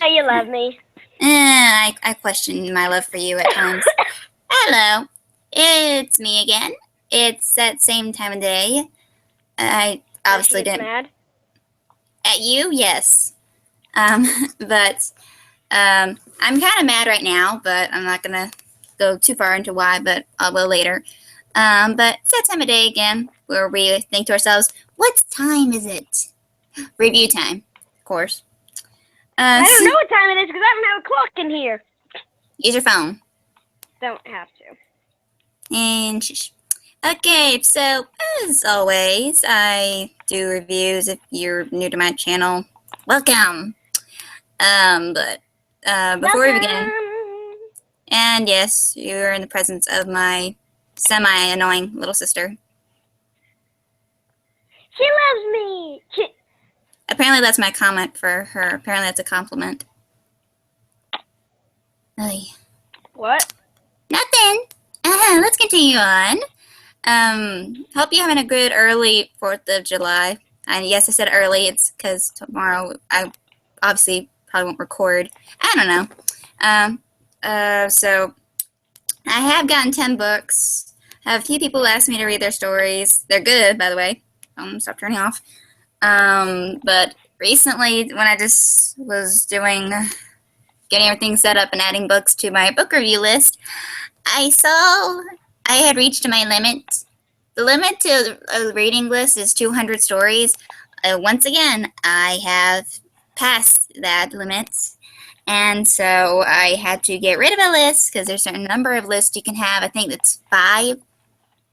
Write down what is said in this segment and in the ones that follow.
you love me. I question my love for you at times. Hello, it's me again. It's that same time of day. I So she obviously gets didn't mad. at you, yes. But I'm kind of mad right now, but I'm not gonna go too far into why, but I will later. But it's that time of day again where we think to ourselves, "What time is it?" Review time, of course. I don't So know what time it is because I don't have a clock in here. use your phone. Don't have to. And shush. Okay, so as always, I do reviews. If you're new to my channel, welcome. But before we begin, Welcome. and yes, you're in the presence of my semi-annoying little sister. She loves me. Apparently, that's my comment for her. Apparently, that's a compliment. Ay. What? Nothing. Let's continue on. Hope you're having a good early 4th of July. And yes, I said early. It's because tomorrow I obviously probably won't record. I don't know. So I have gotten 10 books. I have a few people who asked me to read their stories. They're good, by the way. Stop turning off. But recently, when I just was getting everything set up and adding books to my book review list, I saw I had reached my limit. The limit to a reading list is 200 stories. Once again, I have passed that limit. And so I had to get rid of a list because there's a certain number of lists you can have. I think it's 5.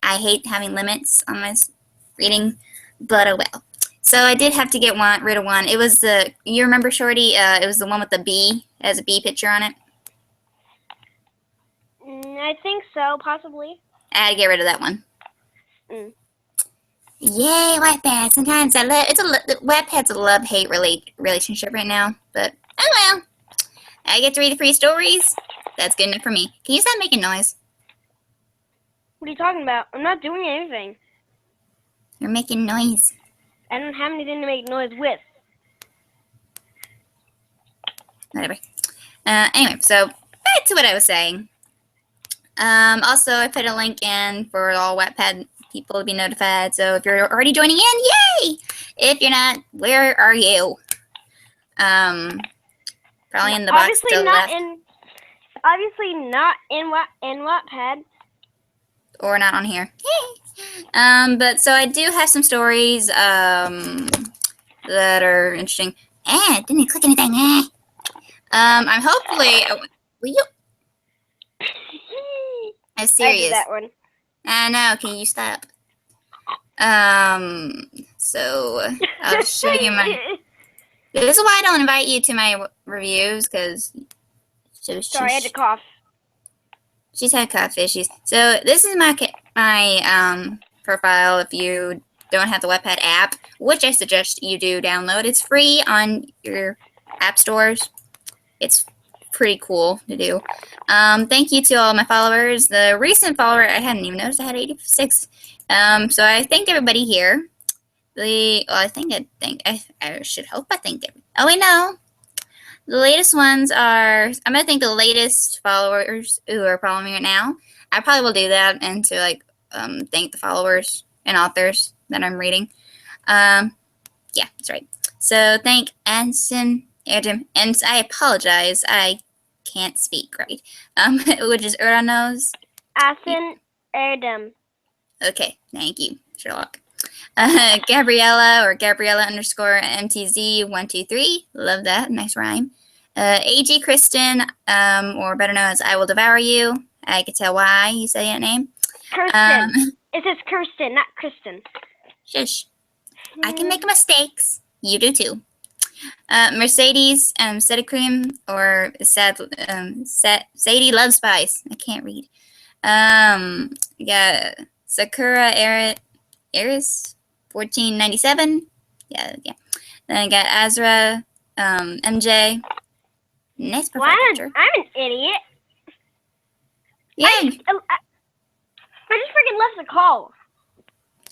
I hate having limits on my reading, but oh well. So I did have to get rid of one. It was you remember Shorty? It was the one with the bee. It has a bee picture on it. I think so, possibly. I had to get rid of that one. Mm. Yay, Wattpad. Sometimes Wattpad's a love-hate relationship right now, but oh well. I get to read the free stories. That's good enough for me. Can you stop making noise? What are you talking about? I'm not doing anything. You're making noise. I don't have anything to make noise with. Whatever. Anyway, so back to what I was saying. Also, I put a link in for all Wattpad people to be notified. So if you're already joining in, yay! If you're not, where are you? Probably in the box to the left. Obviously not in Wattpad. Or not on here. But so I do have some stories that are interesting. Didn't you click anything? I'm hopefully. Will you? I'm serious. I did that one. I know. Can you stop? So I'll just show you my. This is why I don't invite you to my reviews, because. Sorry, I had to cough. She's had cough issues. So this is my profile. If you don't have the Wattpad app, which I suggest you do download, it's free on your app stores. It's pretty cool to do. Thank you to all my followers. The recent follower, I hadn't even noticed I had 86. So I thanked everybody here. I should hope I thanked everybody. Oh wait, no. The latest ones are, I'm going to thank the latest followers who are following me right now. I probably will do that and to thank the followers and authors that I'm reading. Yeah, that's right. So thank Anson Erdem, and I apologize, I can't speak right. Which is Uranos. Anson Erdem. Okay, thank you, Sherlock. Gabriella or Gabriella _ MTZ123. Love that. Nice rhyme. AG Kristen, or better known as I Will Devour You. I could tell why you say that name. Kirsten. It says Kirsten, not Kristen. Shush. I can make mistakes. You do too. Mercedes Sedicream, or Sadie Love Spice. I can't read. Yeah, Sakura Eris 1497. Yeah. Then I got Azra, MJ. Nice profile picture. I'm an idiot. Yeah. I just freaking left the call.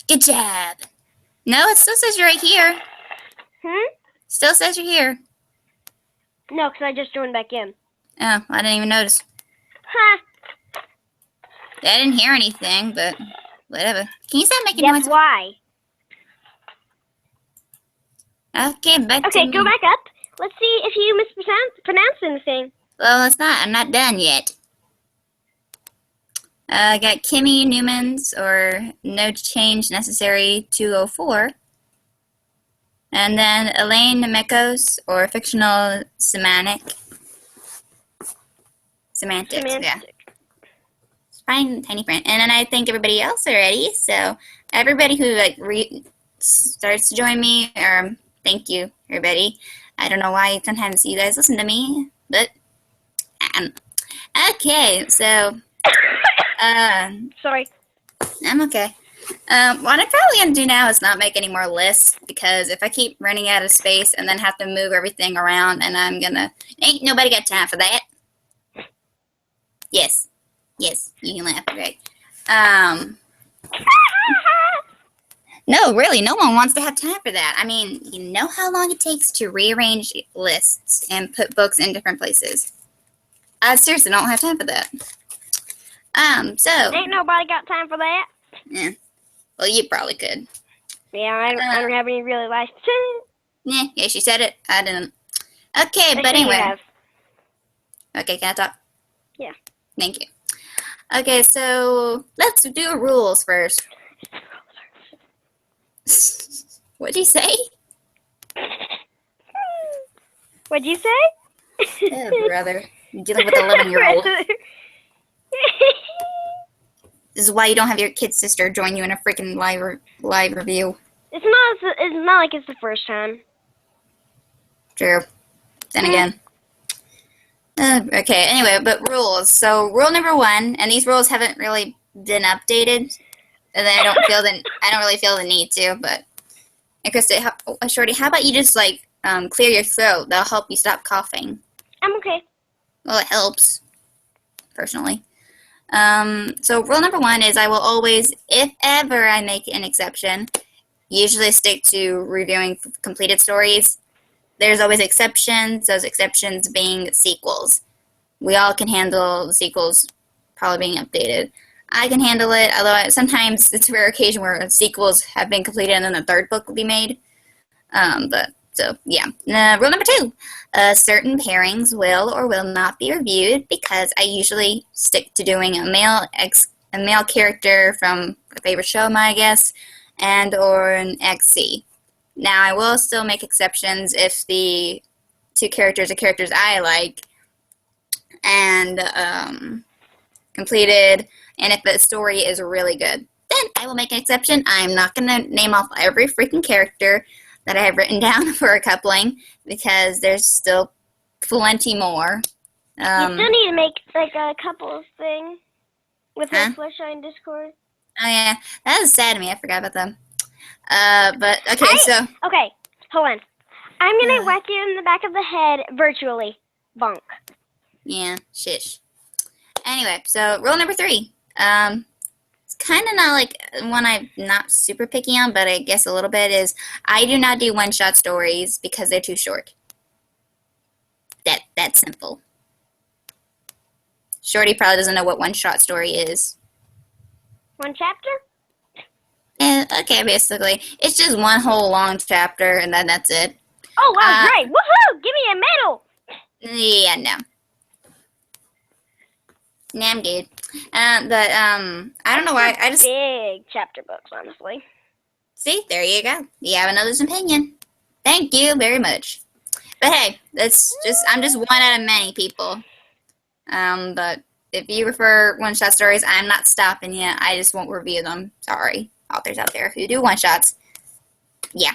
Good job. No, it still says you're right here. Hmm? Still says you're here. No, because I just joined back in. Oh, I didn't even notice. Huh. I didn't hear anything, but whatever. Can you stop making That's noise? why. Okay, back to Okay, me. go back up. Let's see if you mispronounce anything. Well, it's not. I'm not done yet. I got Kimmy Newman's or No Change Necessary 204. And then Elaine Nemekos or Fictional Semantics, yeah. Fine, tiny print. And then I thank everybody else already. So everybody who starts to join me, thank you, everybody. I don't know why sometimes you guys listen to me, but okay. So Sorry. I'm okay. What I'm probably gonna do now is not make any more lists because if I keep running out of space and then have to move everything around, and ain't nobody got time for that. Yes, you can laugh, right? No, really, no one wants to have time for that. I mean, you know how long it takes to rearrange lists and put books in different places. I seriously don't have time for that. So Ain't nobody got time for that. yeah. Well, you probably could. Yeah, I don't have any really life. Yeah, she said it. I didn't. Okay, but You anyway. have. Okay, can I talk? Yeah. Thank you. Okay, so let's do rules first. What'd you say? What'd you say? Oh, brother. You're dealing with 11-year-old. This is why you don't have your kid sister join you in a freaking live review. It's not like it's the first time. True. Then again. Okay, anyway, but rules. So rule number 1, and these rules haven't really been updated, and I don't really feel the need to, but and Krista, Shorty, how about you just clear your throat? That'll help you stop coughing. I'm okay. Well, it helps, personally. So rule number 1 is I will always, if ever I make an exception, usually stick to reviewing completed stories. There's always exceptions, those exceptions being sequels. We all can handle sequels probably being updated. I can handle it, although sometimes it's a rare occasion where sequels have been completed and then the third book will be made. Rule number 2, certain pairings will or will not be reviewed because I usually stick to doing a male character from a favorite show, I guess, and or an XC. Now, I will still make exceptions if the 2 characters are characters I like and completed, and if the story is really good. Then I will make an exception. I'm not going to name off every freaking character that I have written down for a coupling because there's still plenty more. You still need to make a couples thing with her flush on Discord. Oh yeah, that was sad to me. I forgot about them. But okay, okay, hold on. I'm gonna whack you in the back of the head virtually. Bonk. Yeah, shish. Anyway, so rule number 3. It's kind of not like one I'm not super picky on, but I guess a little bit is I do not do one-shot stories because they're too short. That's simple. Shorty probably doesn't know what one-shot story is. One chapter? Okay, basically. It's just one whole long chapter, and then that's it. Oh, wow, great. Woohoo! Give me a medal! Yeah, no. Nah, I'm good. I don't know why. I just... Big chapter books, honestly. See, there you go. You have another's opinion. Thank you very much. But hey, I'm just one out of many people. But if you prefer one-shot stories, I'm not stopping you. I just won't review them. Sorry, authors out there who do one-shots. Yeah.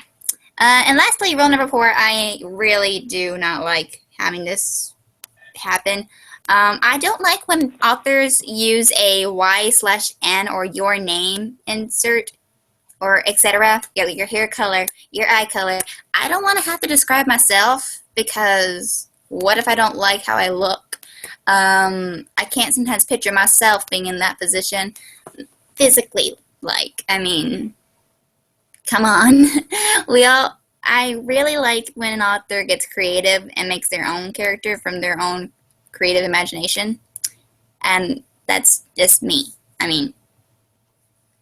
And lastly, rule number 4, I really do not like having this happen. I don't like when authors use a Y/N or your name insert or etc. Your hair color, your eye color. I don't want to have to describe myself because what if I don't like how I look? I can't sometimes picture myself being in that position physically. I mean, come on. I really like when an author gets creative and makes their own character from their own creative imagination. And that's just me. I mean,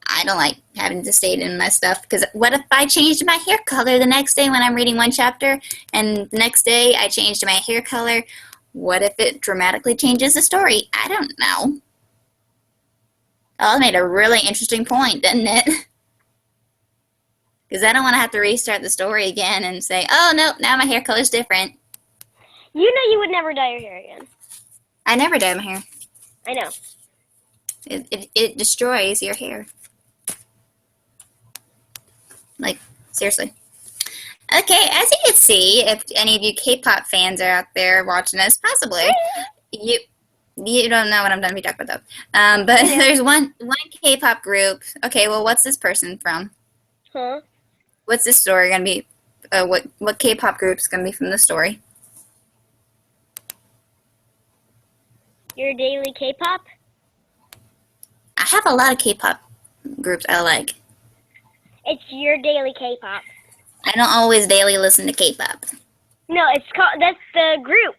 I don't like having to state in my stuff, because what if I changed my hair color the next day when I'm reading one chapter, and the next day I changed my hair color? What if it dramatically changes the story? I don't know. Oh, that made a really interesting point, didn't it? Because I don't want to have to restart the story again and say, oh, no, now my hair color's different. You know you would never dye your hair again. I never dye my hair. I know. It destroys your hair. Like, seriously. Okay, as you can see, if any of you K-pop fans are out there watching us, possibly, you don't know what I'm going to be talking about, though. But there's one K-pop group. Okay, well, what's this person from? Huh? What's this story going to be? What K-pop group's going to be from the story? Your daily K-pop? I have a lot of K-pop groups I like. It's your daily K-pop. I don't always daily listen to K-pop. No, that's the group.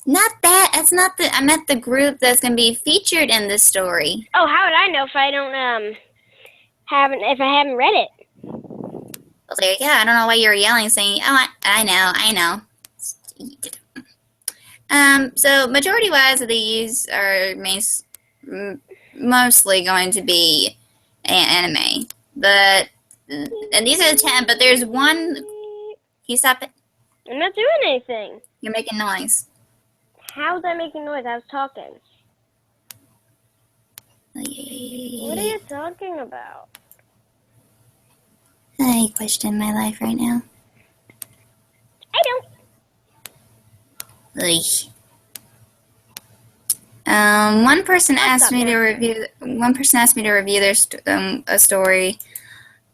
Not that. That's not the. I meant the group that's going to be featured in this story. Oh, how would I know if I don't if I haven't read it? Well, there you go. I don't know why you were yelling, saying, "Oh, I know." So majority-wise of these are mostly going to be anime, but and these are the 10. But there's one. Can you stop it? I'm not doing anything. You're making noise. How was I making noise? I was talking. What are you talking about? I question my life right now. I don't. One person asked me to review. One person asked me to review their a story.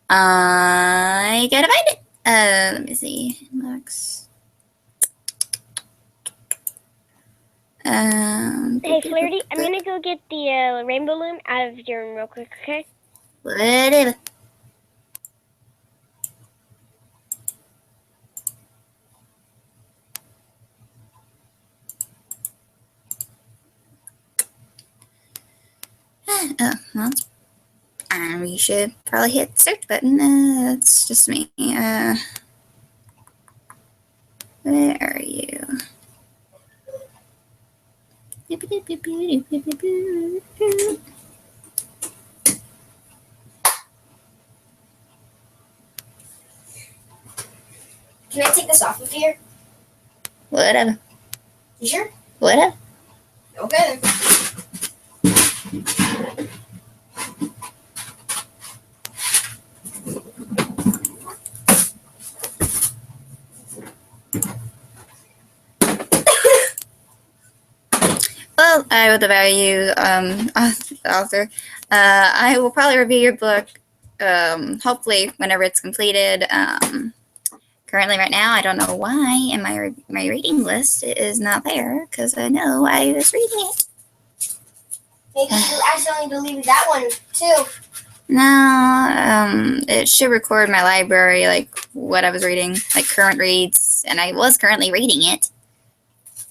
I gotta find it. Let me see. Looks. Hey, Flarity, I'm gonna go get the rainbow loom out of your room real quick, okay? Whatever. Well, we should probably hit the search button. That's just me. Where are you? Can I take this off of here? Whatever. You sure? Whatever. Okay. Well, I would value author. I will probably review your book, hopefully whenever it's completed. Currently, right now, I don't know why in my reading list it is not there, because I know I was reading it. Maybe you accidentally deleted that one too. No, it should record my library, like what I was reading, like current reads, and I was currently reading it.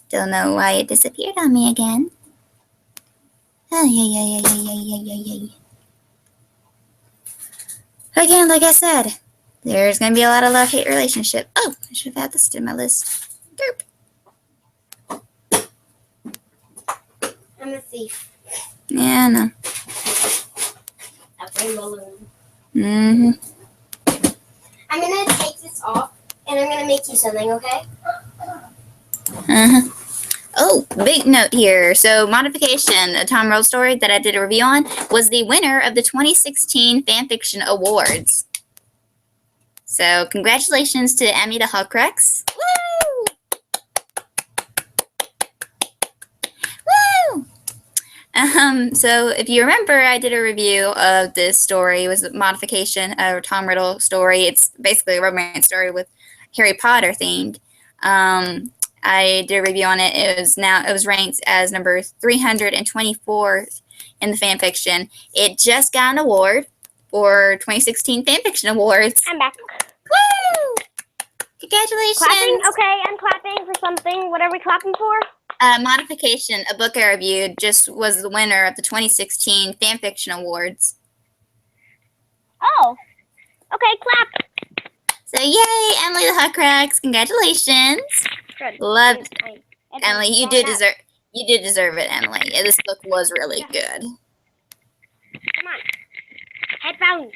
Don't know why it disappeared on me again. Oh, yeah. Again, like I said, there's going to be a lot of love-hate relationship. Oh, I should have had this in my list. Derp. I'm a thief. Yeah, I know. A rainbow loom. Mm-hmm. I'm going to take this off, and I'm going to make you something, okay? Uh-huh. Oh, big note here. So, Modification, a Tom Riddle story that I did a review on, was the winner of the 2016 Fanfiction Awards. So, congratulations to Emmy the Huckrex. Woo! Woo! So, if you remember, I did a review of this story. It was a modification of a Tom Riddle story. It's basically a romance story with Harry Potter themed. I did a review on it. It was ranked as number 324 in the fanfiction. It just got an award for 2016 Fanfiction Awards. I'm back. Congratulations! Clapping? Okay, I'm clapping for something. What are we clapping for? Modification, a book I reviewed, just was the winner of the 2016 Fanfiction Awards. Oh. Okay, clap. So yay, Emily the Huckrax! Congratulations! Good. Loved Emily. You did deserve it, Emily. This book was really good. Come on. Headphones.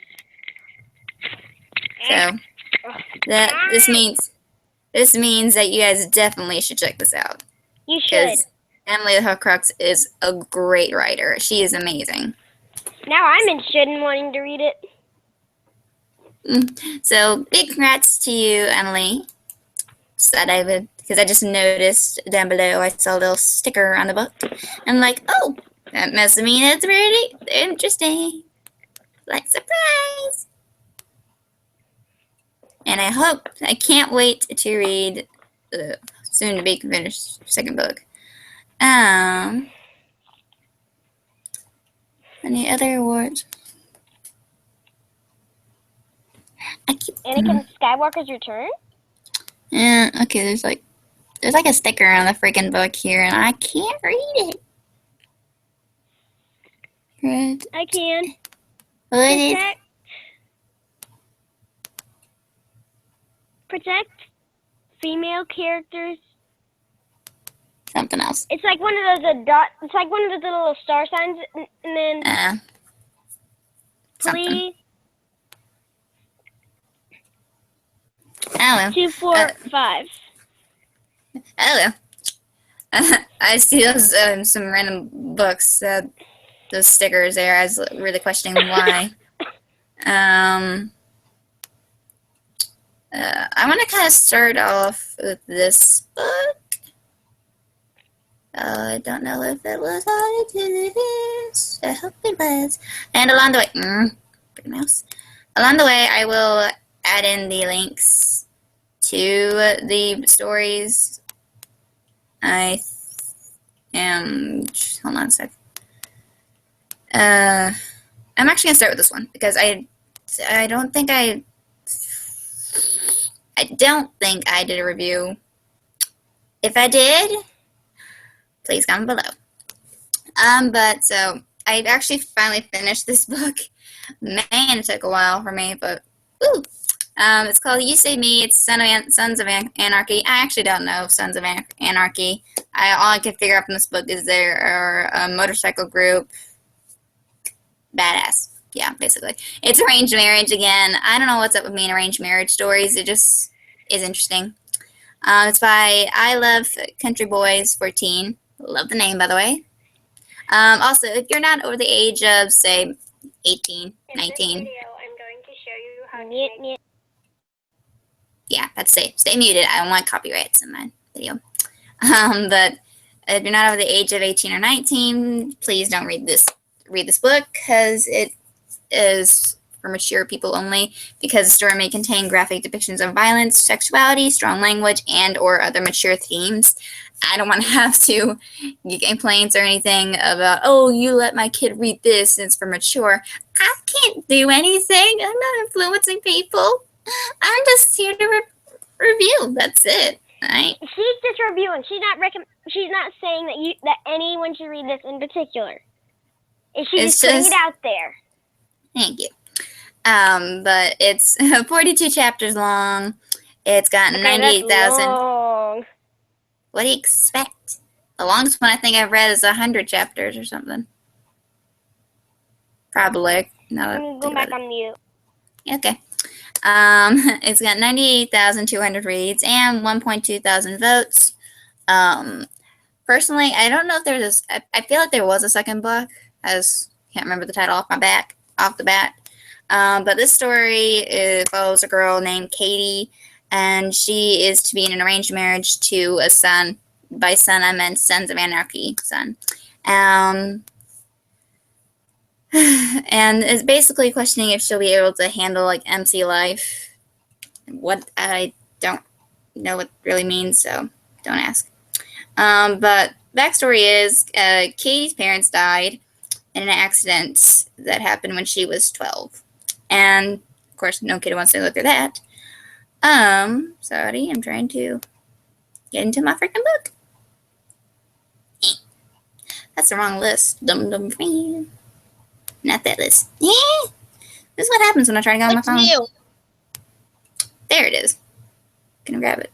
So this means that you guys definitely should check this out. You should. Because Emily the Huckrax is a great writer. She is amazing. Now I'm interested in wanting to read it. So big congrats to you, Emily. Because I just noticed down below I saw a little sticker on the book. I'm like, oh, that must mean it's really interesting. Like, surprise! And I can't wait to read the soon to be finished second book. Any other awards? Anakin Skywalker's Return? Yeah, okay, there's like a sticker on the freaking book here, and I can't read it. Right. I can. What is Protect female characters. something else? It's like one of those It's like one of those little star signs, and then please. Oh, 2, 4, 5. Oh, I see those some random books. Those stickers there. I was really questioning why. I want to kind of start off with this book. I don't know if it was all it is. I hope it was. And along the way, pretty mouse. Along the way, I will add in the links to the stories. I am. Hold on a sec. I'm actually gonna start with this one because I don't think I did a review. If I did, please comment below. But so I actually finally finished this book. Man, it took a while for me, but woo! It's called You Say Me. It's Sons of Anarchy. I actually don't know Sons of Anarchy. All I could figure out from this book is they're a motorcycle group. Badass. Yeah, basically. It's arranged marriage again. I don't know what's up with me in arranged marriage stories. It just is interesting. It's by I Love Country Boys 14. Love the name, by the way. Also, if you're not over the age of, say, 18, 19. In this video, I'm going to show you how to make... Yeah, that's safe. Stay muted. I don't want copyrights in my video. But if you're not over the age of 18 or 19, please don't read this book because it is for mature people only, because the story may contain graphic depictions of violence, sexuality, strong language, and or other mature themes. I don't want to have to get complaints or anything about, oh, you let my kid read this and it's for mature. I can't do anything. I'm not influencing people. I'm just here to review. That's it. Right? She's just reviewing. She's not saying that anyone should read this in particular. She's just putting it out there. Thank you. But it's 42 chapters long. It's got 98,000. What do you expect? The longest one I think I've read is 100 chapters or something. Probably. I'm going back on mute. Okay. It's got 98,200 reads and 1.2 thousand votes. Personally, I don't know if there's I feel like there was a second book. I can't remember the title off the bat. But this story follows a girl named Katie, and she is to be in an arranged marriage to a son. By son, I meant Sons of Anarchy son. And it's basically questioning if she'll be able to handle like MC life. What I don't know what it really means, so don't ask. But backstory is Katie's parents died in an accident that happened when she was 12. And, of course, no kid wants to go through that. Sorry, I'm trying to get into my freaking book. That's the wrong list. Dum friend. Not that list. Yeah. This is what happens when I try to go on my phone. New? There it is. Gonna grab it.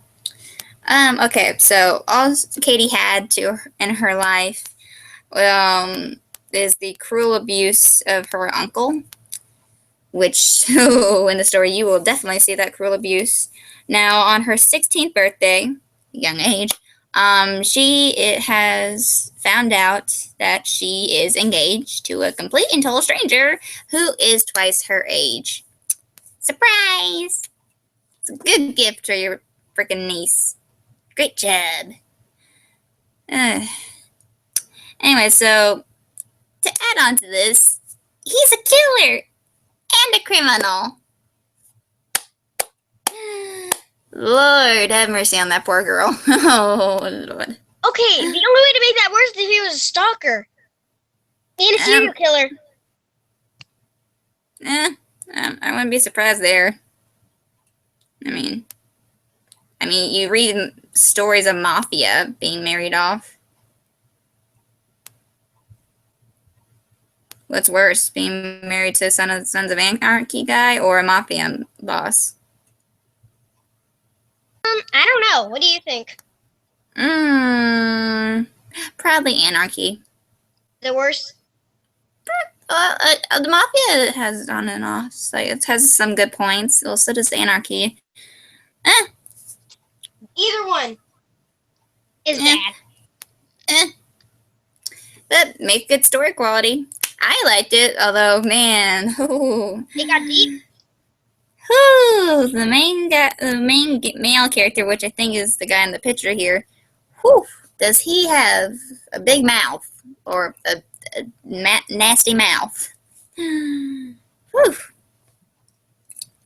Okay, so all Katie had in her life is the cruel abuse of her uncle, which in the story you will definitely see that cruel abuse. Now, on her 16th birthday, young age, she has found out that she is engaged to a complete and total stranger who is twice her age. Surprise! It's a good gift for your freaking niece. Great job. Anyway, so to add on to this, he's a killer and a criminal. Lord have mercy on that poor girl. Oh, Lord. Okay, the only way to make that worse is if he was a stalker. And a serial killer. I wouldn't be surprised there. I mean, you read stories of mafia being married off. What's worse, being married to a Sons of Anarchy guy or a mafia boss? I don't know. What do you think? Probably Anarchy. The worst? The mafia has on and off. So it has some good points. Well, so does Anarchy. Either one is bad. But make good story quality. I liked it, although man, It got deep. The main male character, which I think is the guy in the picture here. Does he have a big mouth or a nasty mouth?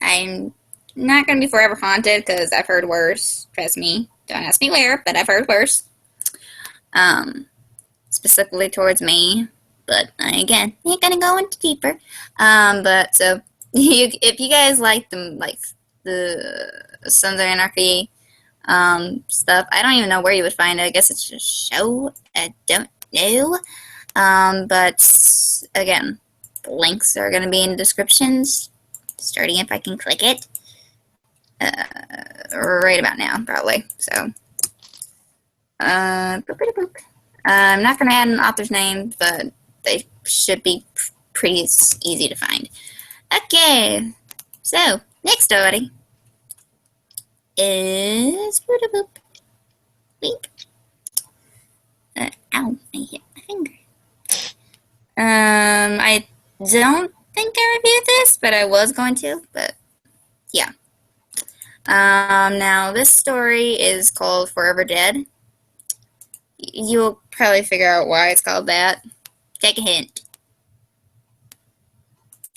I'm not gonna be forever haunted because I've heard worse. Trust me. Don't ask me where, but I've heard worse. Specifically towards me. But again, ain't gonna go into deeper. But so if you guys like the Sons of Anarchy stuff, I don't even know where you would find it. I guess it's a show. I don't know. But again, the links are gonna be in the descriptions. Starting if I can click it. Right about now, probably. So, I'm not gonna add an author's name, but they should be pretty easy to find. Okay, so next story is Beep. Ow! I hit my finger. I don't think I reviewed this, but I was going to. But yeah. Now this story is called Forever Dead. You'll probably figure out why it's called that. Take a hint.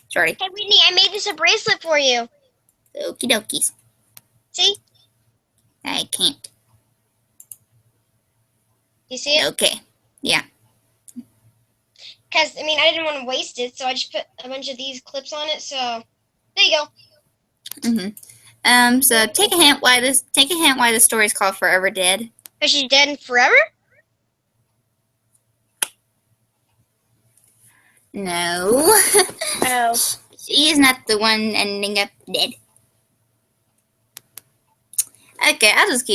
Sorry. Hey, Whitney, I made this a bracelet for you. Okie dokies. See? I can't. You see it? Okay. Yeah. Because, I didn't want to waste it, so I just put a bunch of these clips on it, so there you go. So take a hint why the story is called Forever Dead. Because she's dead forever? No. Oh. She is not the one ending up dead. Okay, I'll just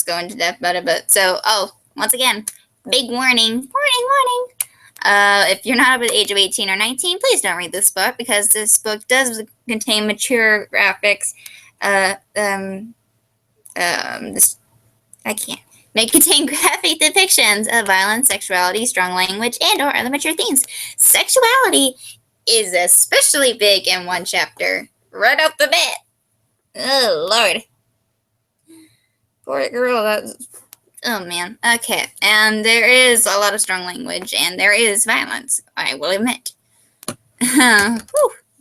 go into depth about it, but so, once again, big warning. Warning. If you're not over the age of 18 or 19, please don't read this book, because this book does contain mature graphics. May contain graphic depictions of violence, sexuality, strong language, and or other mature themes. Sexuality is especially big in one chapter, right off the bat. Oh, Lord. Poor girl, oh, man. Okay, and there is a lot of strong language, and there is violence, I will admit.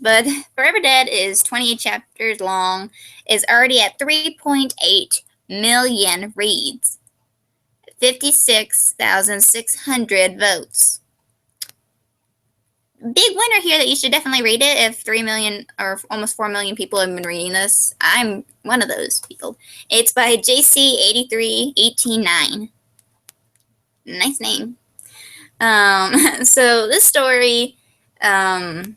But Forever Dead is 28 chapters long, is already at 3.8 million reads. 56,600 votes. big winner here that you should definitely read it if 3 million or almost 4 million people have been reading this. I'm one of those people. It's by JC83189. Nice name. So this story kind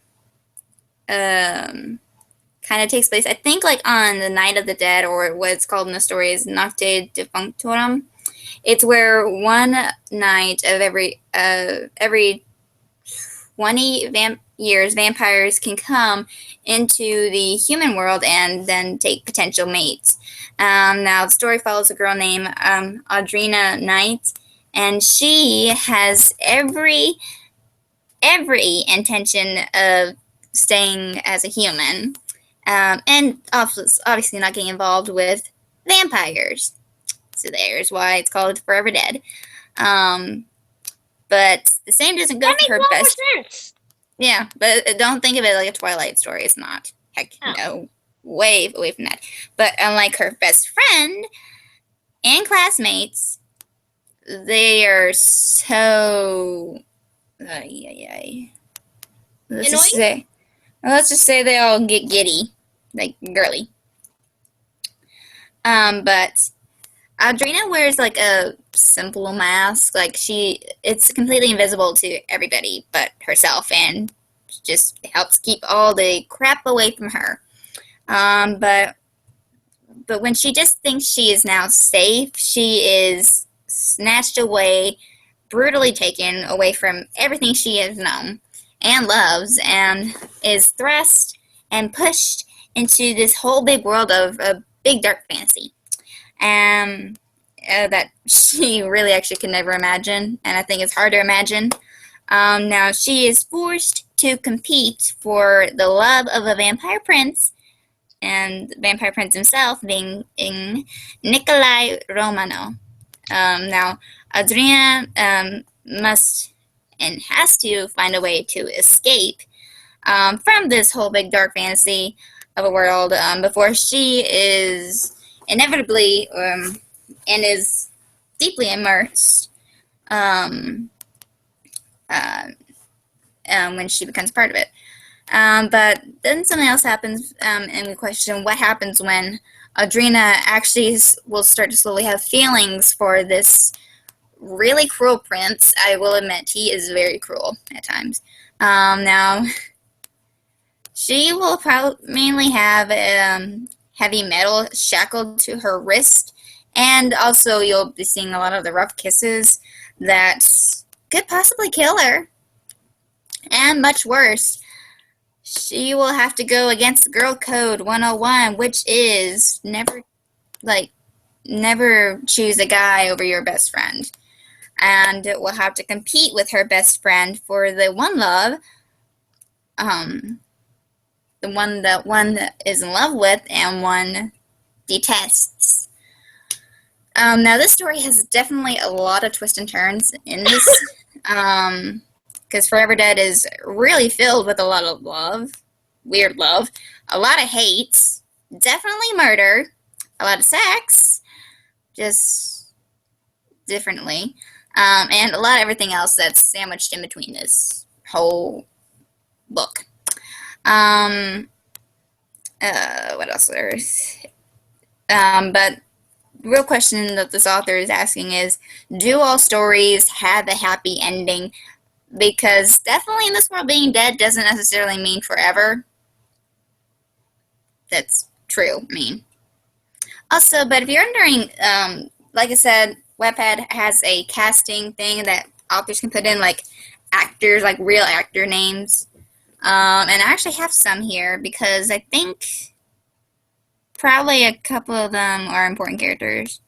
of takes place, I think, like on the Night of the Dead, or what's called in the story is Nocte Defunctorum. It's where one night of every 20 years, vampires can come into the human world and then take potential mates. Now, the story follows a girl named Audrina Knight, and she has every intention of staying as a human, and obviously not getting involved with vampires. So there's why it's called Forever Dead. But the same doesn't go for her best. Sense. Yeah, but don't think of it like a Twilight story. It's not. Heck, no. Way away from that. But unlike her best friend and classmates, they are so... Let's just say they all get giddy. Like, girly. But Audrina wears like a simple mask. Like it's completely invisible to everybody but herself, and just helps keep all the crap away from her. But when she just thinks she is now safe, she is snatched away, brutally taken away from everything she has known and loves, and is thrust and pushed into this whole big world of a big dark fantasy. That she really actually could never imagine, and I think it's hard to imagine. Now, she is forced to compete for the love of a vampire prince, and the vampire prince himself being Nikolai Romano. Now, Adriana must and has to find a way to escape from this whole big dark fantasy of a world before she is inevitably and is deeply immersed when she becomes part of it. But then something else happens, and we question what happens when Audrina actually will start to slowly have feelings for this really cruel prince. I will admit, he is very cruel at times. Now, she will mainly have heavy metal shackled to her wrist, and also you'll be seeing a lot of the rough kisses that could possibly kill her. And much worse, she will have to go against the Girl Code 101, which is never choose a guy over your best friend. And will have to compete with her best friend for the one love, the one that one is in love with and one detests. Now, this story has definitely a lot of twists and turns in this, because Forever Dead is really filled with a lot of love, weird love, a lot of hate, definitely murder, a lot of sex, just differently, and a lot of everything else that's sandwiched in between this whole book. What else there is? But the real question that this author is asking is, do all stories have a happy ending? Because definitely in this world, being dead doesn't necessarily mean forever. That's true, I mean. Also, but if you're wondering, like I said, Wattpad has a casting thing that authors can put in, like, actors, like real actor names. And I actually have some here because I think probably a couple of them are important characters.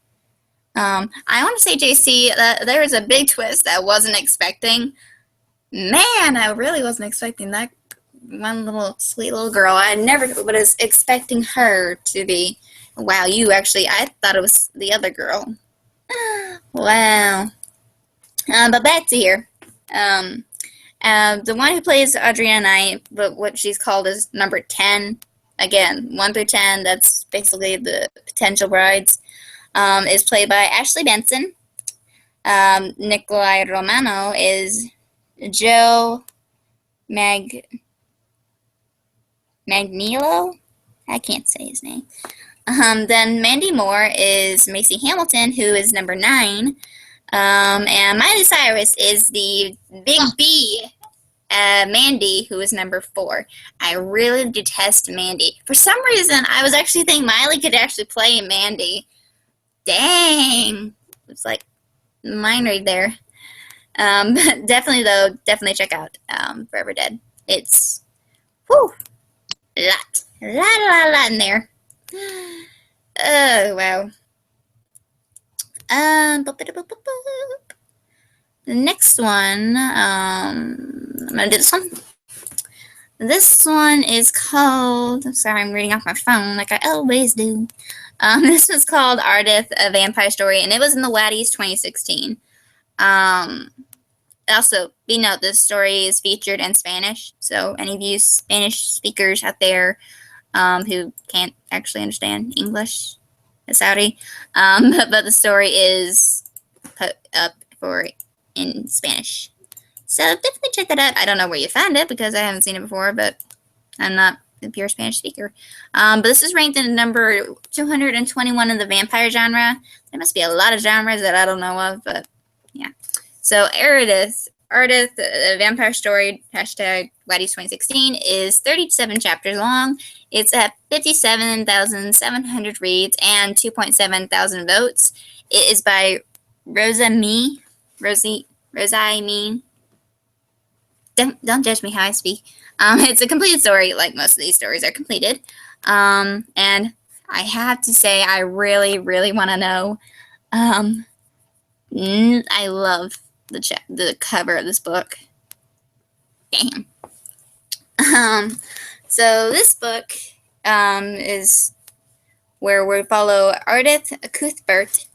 I want to say, JC, that there was a big twist that I wasn't expecting. Man, I really wasn't expecting that one little sweet little girl. I never was expecting her to be. Wow, I thought it was the other girl. Wow. But back to here. The one who plays Audrina Knight, but what she's called is number 10. Again, 1 through 10, that's basically the potential brides, is played by Ashley Benson. Nikolai Romano is Joe Magnilo. I can't say his name. Then Mandy Moore is Macy Hamilton, who is number 9. And Miley Cyrus is the big B, Mandy, who is number 4. I really detest Mandy. For some reason, I was actually thinking Miley could actually play Mandy. Dang. It's like mind read there. Definitely check out Forever Dead. It's whew, lot in there. Oh wow. The next one, I'm gonna do this one. This one is called. I'm sorry, I'm reading off my phone like I always do. This was called Ardith, a Vampire Story, and it was in the Waddies 2016. Also, be note this story is featured in Spanish, so any of you Spanish speakers out there who can't actually understand English, Saudi, but the story is put up in Spanish. So definitely check that out. I don't know where you found it because I haven't seen it before, but I'm not a pure Spanish speaker. But this is ranked in number 221 in the vampire genre. There must be a lot of genres that I don't know of, but yeah. So Ardith, a Vampire Story, #Waddies 2016, is 37 chapters long. It's at 57,700 reads and 2.7 thousand votes. It is by Rosie Mee. Don't judge me how I speak. It's a completed story, like most of these stories are completed. And I have to say, I really, really want to know. I love the cover of this book. Damn. So this book is where we follow Ardith Cuthbert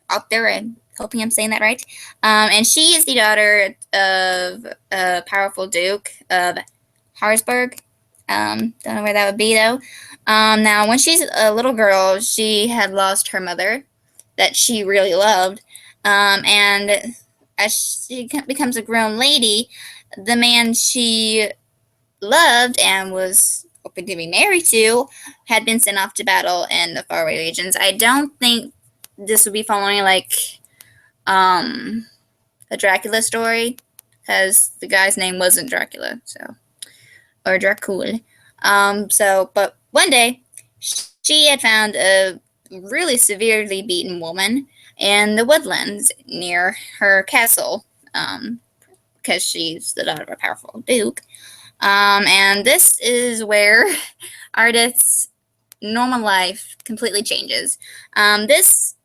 out there. I'm hoping I'm saying that right. And she is the daughter of a powerful Duke of Harzburg. Don't know where that would be though. Now, when she's a little girl, she had lost her mother that she really loved. And as she becomes a grown lady, the man she loved and was hoping to be married to had been sent off to battle in the faraway regions. I don't think this would be following like a Dracula story, because the guy's name wasn't Dracula, so, or Dracula. But one day she had found a really severely beaten woman in the woodlands near her castle, because she's the daughter of a powerful duke. And this is where Ardith's normal life completely changes. This,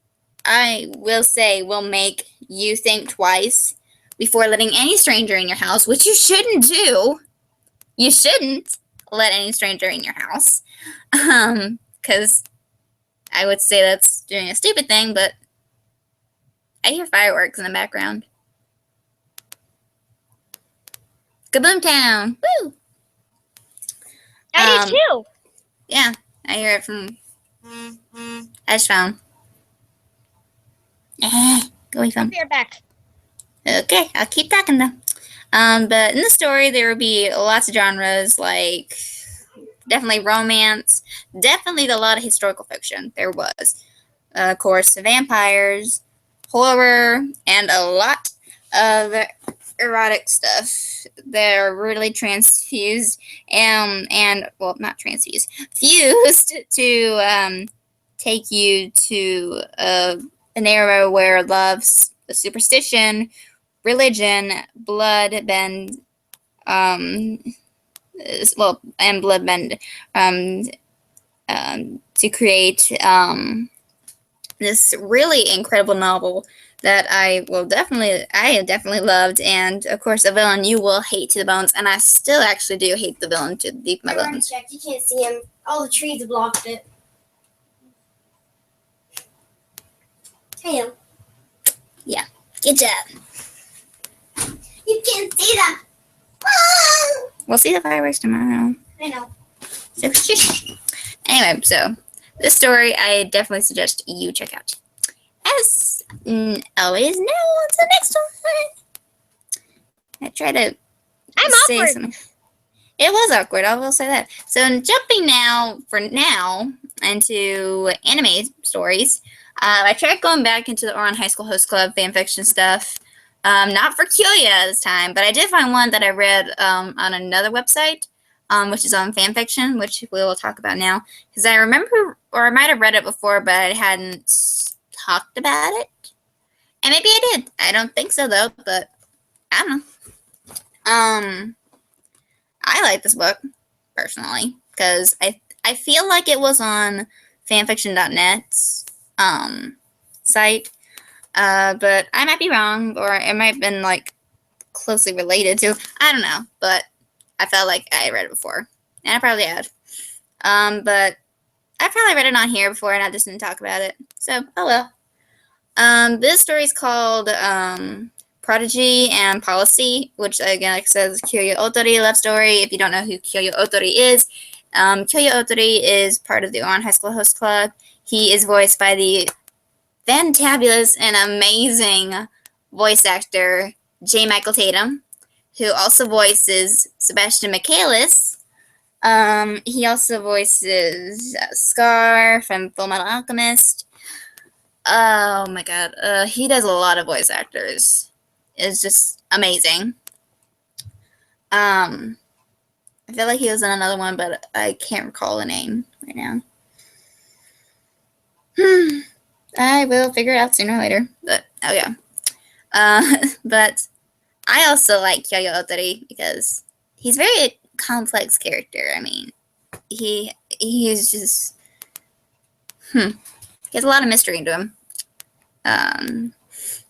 I will say, will make you think twice before letting any stranger in your house, which you shouldn't do. You shouldn't let any stranger in your house, because I would say that's doing a stupid thing, but I hear fireworks in the background. Kaboom Town! Woo! I do too. Yeah, I hear it from Ashtown. Go away from. Be right back. Okay, I'll keep talking though. But in the story, there will be lots of genres, like definitely romance, definitely a lot of historical fiction. There was, of course, vampires, horror, and a lot of erotic stuff. They're really transfused and well, not transfused, fused to take you to an era where love, superstition, religion, blood bend, and blood bend, to create this really incredible novel that I definitely loved. And of course, a villain you will hate to the bones, and I still actually do hate the villain to the deep of my bones. Checked. You can't see him. All the trees blocked it. Hey. Yeah, good job. You can't see them. We'll see the fireworks tomorrow. I know. So, anyway, so this story I definitely suggest you check out. As always, now on to the next one. I try to I'm say awkward. something. It was awkward, I will say that. So jumping now into anime stories, I tried going back into the Oran High School Host Club fanfiction stuff. Not for Kyoya this time, but I did find one that I read on another website, which is on fanfiction, which we will talk about now. Because I remember, or I might have read it before, but I hadn't talked about it. And maybe I did. I don't think so, though, but I don't know. I like this book, personally, because I feel like it was on fanfiction.net's site, but I might be wrong, or it might have been, like, closely related to, I don't know, but I felt like I read it before, and I probably had. But I probably read it on here before, and I just didn't talk about it, so, oh well. This story is called, Prodigy and Policy, which again, like I said, is Kyoyo Otori love story. If you don't know who Kyoyo Otori is, Kyoyo Otori is part of the Oran High School Host Club. He is voiced by the fantabulous and amazing voice actor J. Michael Tatum, who also voices Sebastian Michaelis. He also voices Scar from Fullmetal Alchemist. Oh my god, he does a lot of voice actors. It's just amazing. I feel like he was in another one, but I can't recall the name right now. I will figure it out sooner or later. But oh yeah. But I also like Kyoyo Otori because he's a very complex character. I mean, he is just he has a lot of mystery into him.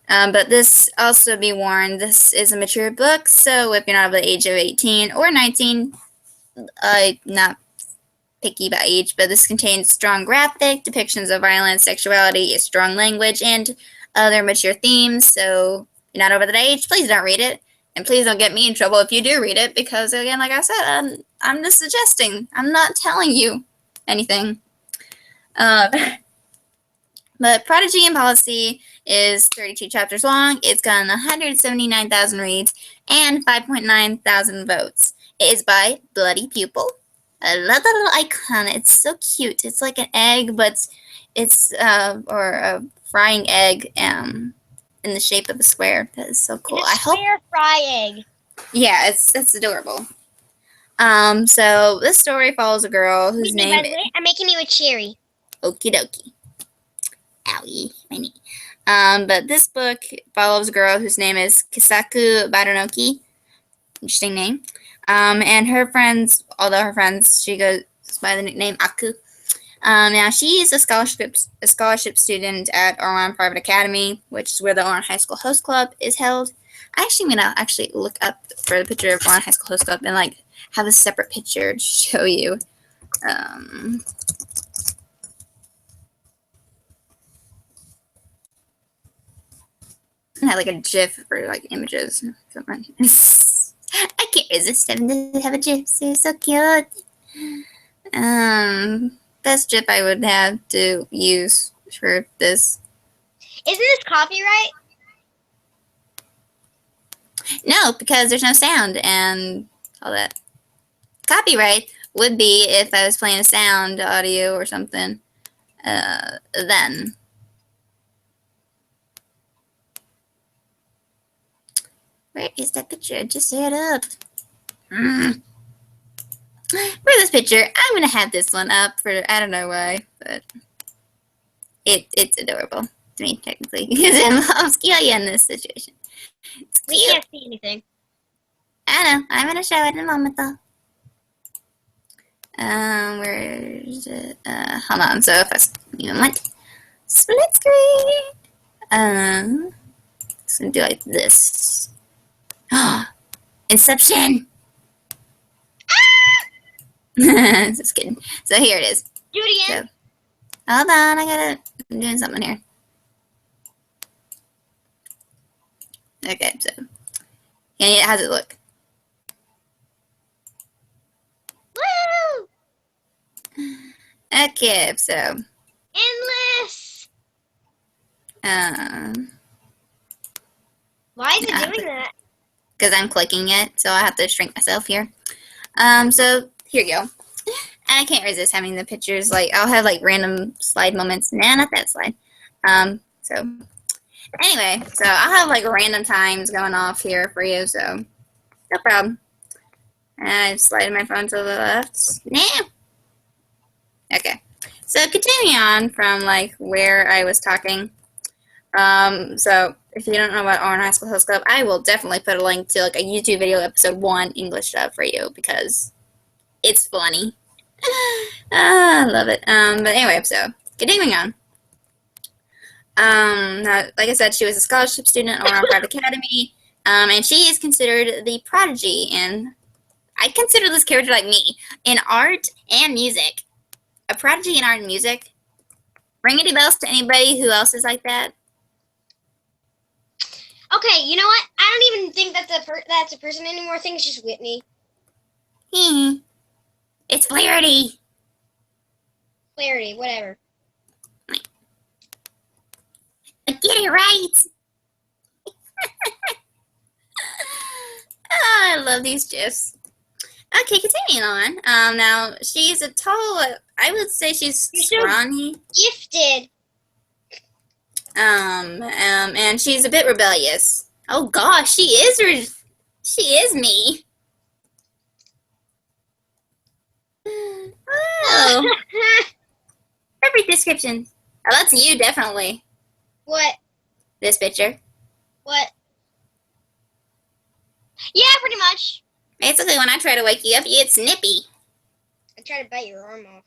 But this, also be warned, this is a mature book, so if you're not over the age of 18 or 19, not picky about age, but this contains strong graphic depictions of violence, sexuality, strong language, and other mature themes, so if you're not over that age, please don't read it, and please don't get me in trouble if you do read it, because again, like I said, I'm just suggesting, I'm not telling you anything. But Prodigy and Policy is 32 chapters long. It's gotten 179,000 reads and 5.9 thousand votes. It is by Bloody Pupil. I love that little icon. It's so cute. It's like an egg, but it's or a frying egg in the shape of a square. That is so cool. It's a square fry egg. Yeah, it's adorable. So this story follows a girl whose name. By the way, I'm making you a cherry. Okie dokie. Owie, my knee. But this book follows a girl whose name is Kisaku Barunoki. Interesting name. And her friends, although her friends, she goes by the nickname Aku. Now, she is a scholarship student at Oran Private Academy, which is where the Oran High School Host Club is held. I'm going to look up for the picture of Oran High School Host Club and, have a separate picture to show you. I had a GIF for images. I can't resist having to have a GIF. They're so cute. Best GIF I would have to use for this. Isn't this copyright? No, because there's no sound and all that. Copyright would be if I was playing a sound audio or something. Then. Where is that picture? Just set up. For this picture, I'm going to have this one up for, I don't know why, but it's adorable to me, technically, because it involves Kyoya in this situation. We can't see anything. I know. I'm going to show it in a moment, though. Where is it? Hold on. So if I split screen. Just going to do like this. Inception! Just kidding. So here it is. Do it again. So, hold on, I'm doing something here. Okay, so how's it look? Woo! Okay, so endless. Why is it doing that? because I'm clicking it, so I have to shrink myself here. So here you go. I can't resist having the pictures. Like, I'll have like random slide moments. Nah, not that slide. So anyway, so I'll have like random times going off here for you. So no problem. I slide my phone to the left. Nah. Okay. So continuing on from like where I was talking. So if you don't know about Orange High School Host Club, I will definitely put a link to like a YouTube video episode 1 English dub for you because it's funny. I love it. But anyway, so continuing on. Now, like I said, she was a scholarship student at Orange Private Academy, and she is considered the prodigy, and I consider this character like me in art and music. A prodigy in art and music. Ring any bells to anybody who else is like that? Okay, you know what? I don't even think that's a person anymore. I think it's just Whitney. It's Flarity. Flarity, whatever. Get it right. Oh, I love these gifs. Okay, continuing on. Now she's a tall. I would say she's scrawny. Gifted. And she's a bit rebellious. Oh gosh, she is me. Oh, perfect description. Oh, that's you, definitely. What? This picture. What? Yeah, pretty much. Basically, when I try to wake you up, you get snippy. I try to bite your arm off.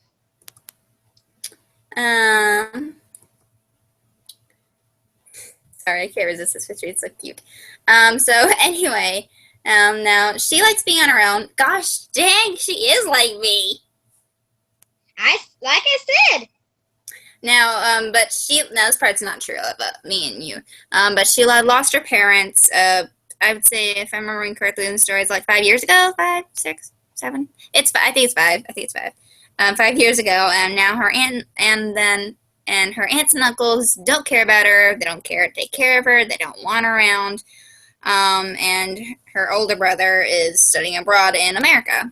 Sorry, I can't resist this picture. It's so cute. So anyway, now she likes being on her own. Gosh dang, she is like me. Like I said. Now, but now this part's not true about me and you. But she lost her parents. I would say, if I'm remembering correctly in the story, it's like 5 years ago. 5, 6, 7. I think it's 5. 5 years ago, and now her aunt and her aunts and uncles don't care about her. They don't care to take care of her. They don't want her around. And her older brother is studying abroad in America.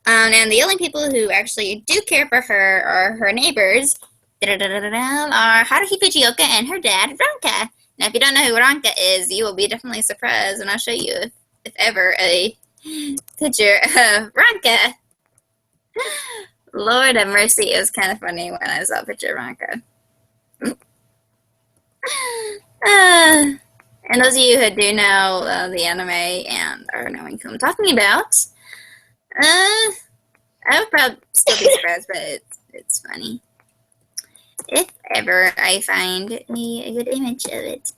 And the only people who actually do care for her are her neighbors. Are Haruhi Fujioka and her dad, Ranka. Now, if you don't know who Ranka is, you will be definitely surprised when I show you, if ever, a picture of Ranka. Lord have mercy, it was kind of funny when I saw a picture of Ranka. And those of you who do know the anime and are knowing who I'm talking about, I would probably still be surprised, but it's funny. If ever I find a good image of it.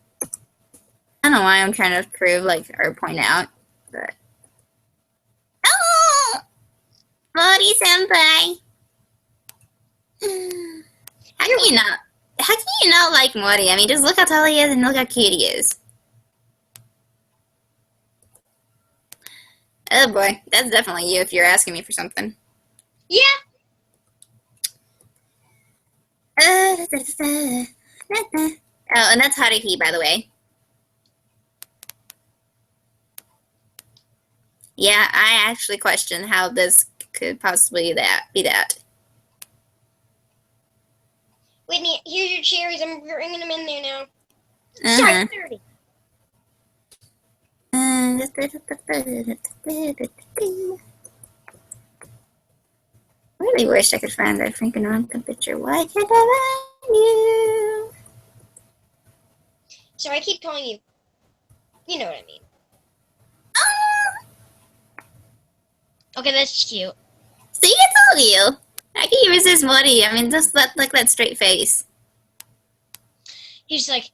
I don't know why I'm trying to prove, or point out, but... Oh! Mori-senpai! How can you not like Mori? I mean, just look how tall he is and look how cute he is. Oh boy, that's definitely you if you're asking me for something. Yeah. Oh, and that's Haruhi, by the way. Yeah, I actually question how this could possibly be that. Whitney, here's your cherries. I'm bringing them in there now. Uh-huh. Sorry, 30. I really wish I could find that freaking Ranka picture. Why can't I find you? So I keep calling you. You know what I mean. Okay, that's cute. See, I told you. How can you resist Mori? I mean, just look that straight face. He's like,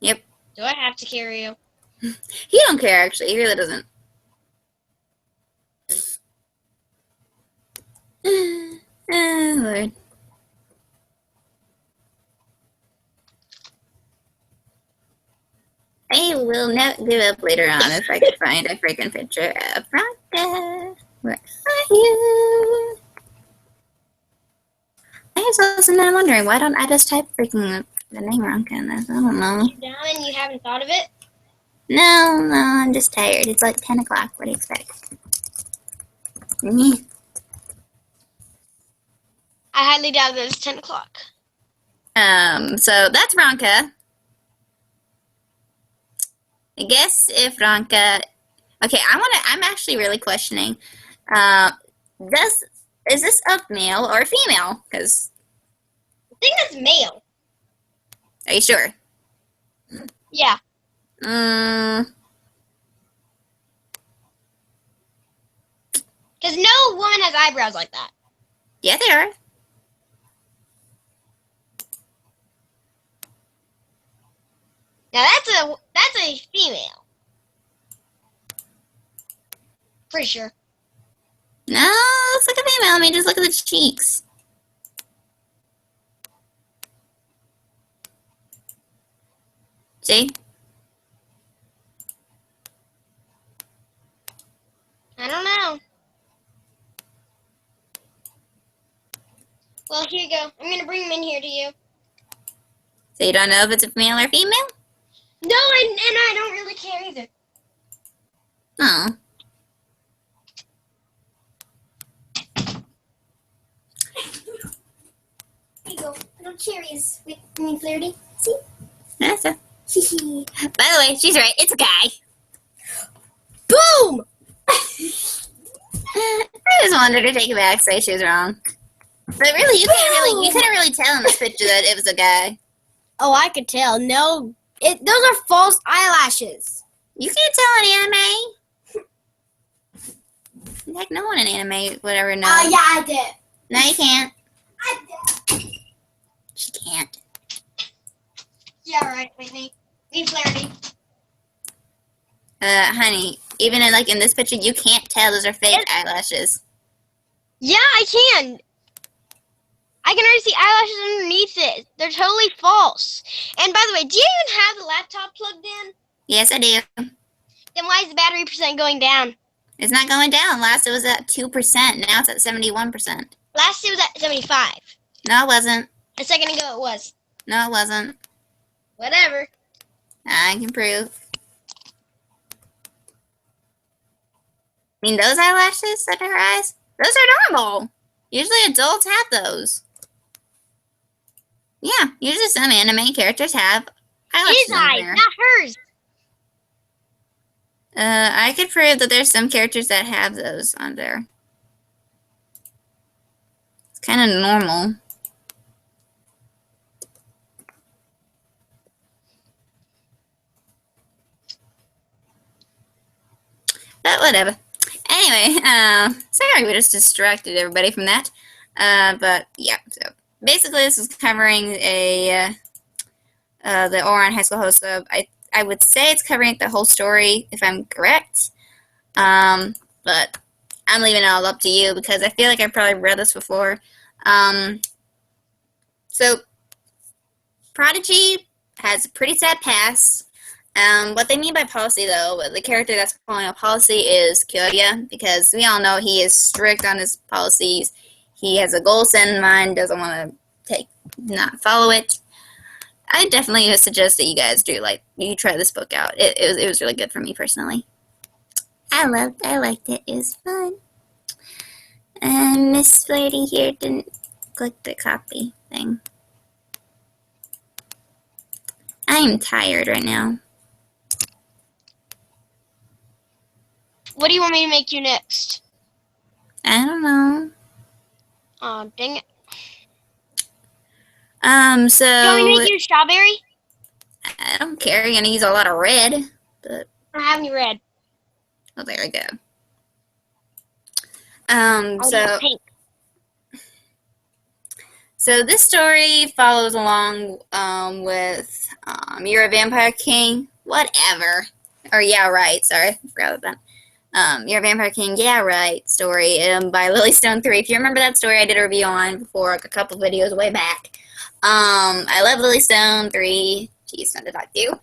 yep. Do I have to carry you? He don't care, actually. He really doesn't. Oh, Lord. I will not give up later on if I could find a freaking picture of Ranka. Where are you? I was also now wondering, why don't I just type freaking the name Ranka in this? I don't know. You're down and you haven't thought of it? No, I'm just tired. It's like 10 o'clock. What do you expect? I highly doubt that it's 10 o'clock. So that's Ronka. I guess if Ronka... Okay, I'm actually really questioning. Is this a male or a female? Because... I think it's male. Are you sure? Yeah. Because no woman has eyebrows like that. Yeah, they are. Now that's a female. For sure. No, looks like a female. Let me just look at the cheeks. See? I don't know. Well, here you go. I'm gonna bring him in here to you. So you don't know if it's a male or female? No, and I don't really care either. Oh. There you go. Little cherries with me, Flarity. See? That's a... By the way, she's right. It's a guy. Boom! I just wanted her to take it back, say she was wrong. But really, you couldn't really tell in this picture that it was a guy. Oh, I could tell. No, those are false eyelashes. You can't tell an anime. Heck, no one in anime would ever know. Yeah, I did. No, you can't. I did. She can't. Yeah, right, Whitney. Me, Flarity. Honey, even in this picture, you can't tell those are fake eyelashes. Yeah, I can. I can already see eyelashes underneath it. They're totally false. And by the way, do you even have the laptop plugged in? Yes, I do. Then why is the battery percent going down? It's not going down. Last it was at 2%. Now it's at 71%. Last it was at 75. No, it wasn't. A second ago it was. No, it wasn't. Whatever. I can prove. I mean, those eyelashes under her eyes, those are normal. Usually adults have those. Yeah, usually some anime characters have eyelashes His eyes, there. not hers. I could prove that there's some characters that have those on there. It's kind of normal. But whatever. Anyway, sorry we just distracted everybody from that. But yeah, so basically this is covering the Ouran High School host of, I would say it's covering the whole story if I'm correct. But I'm leaving it all up to you because I feel like I've probably read this before. So Prodigy has a pretty sad past. What they mean by policy, though, the character that's calling a policy is Kyoya, because we all know he is strict on his policies. He has a goal set in mind, doesn't want to not follow it. I definitely would suggest that you guys do, you try this book out. It was really good for me personally. I liked it. It was fun. And Miss Flarity here didn't click the copy thing. I'm tired right now. What do you want me to make you next? I don't know. Oh, dang it. So... Do you want me to make you a strawberry? I don't care. You're gonna use a lot of red, but... I don't have any red. Oh, there we go. I'll pink. So this story follows along with You're a Vampire King, whatever. Or Yeah Right, sorry, I forgot about that. You're a Vampire King, Yeah Right story by Lily Stone 3. If you remember that story, I did a review on before, a couple videos way back. I love Lily Stone 3. Jeez, fun to talk to you.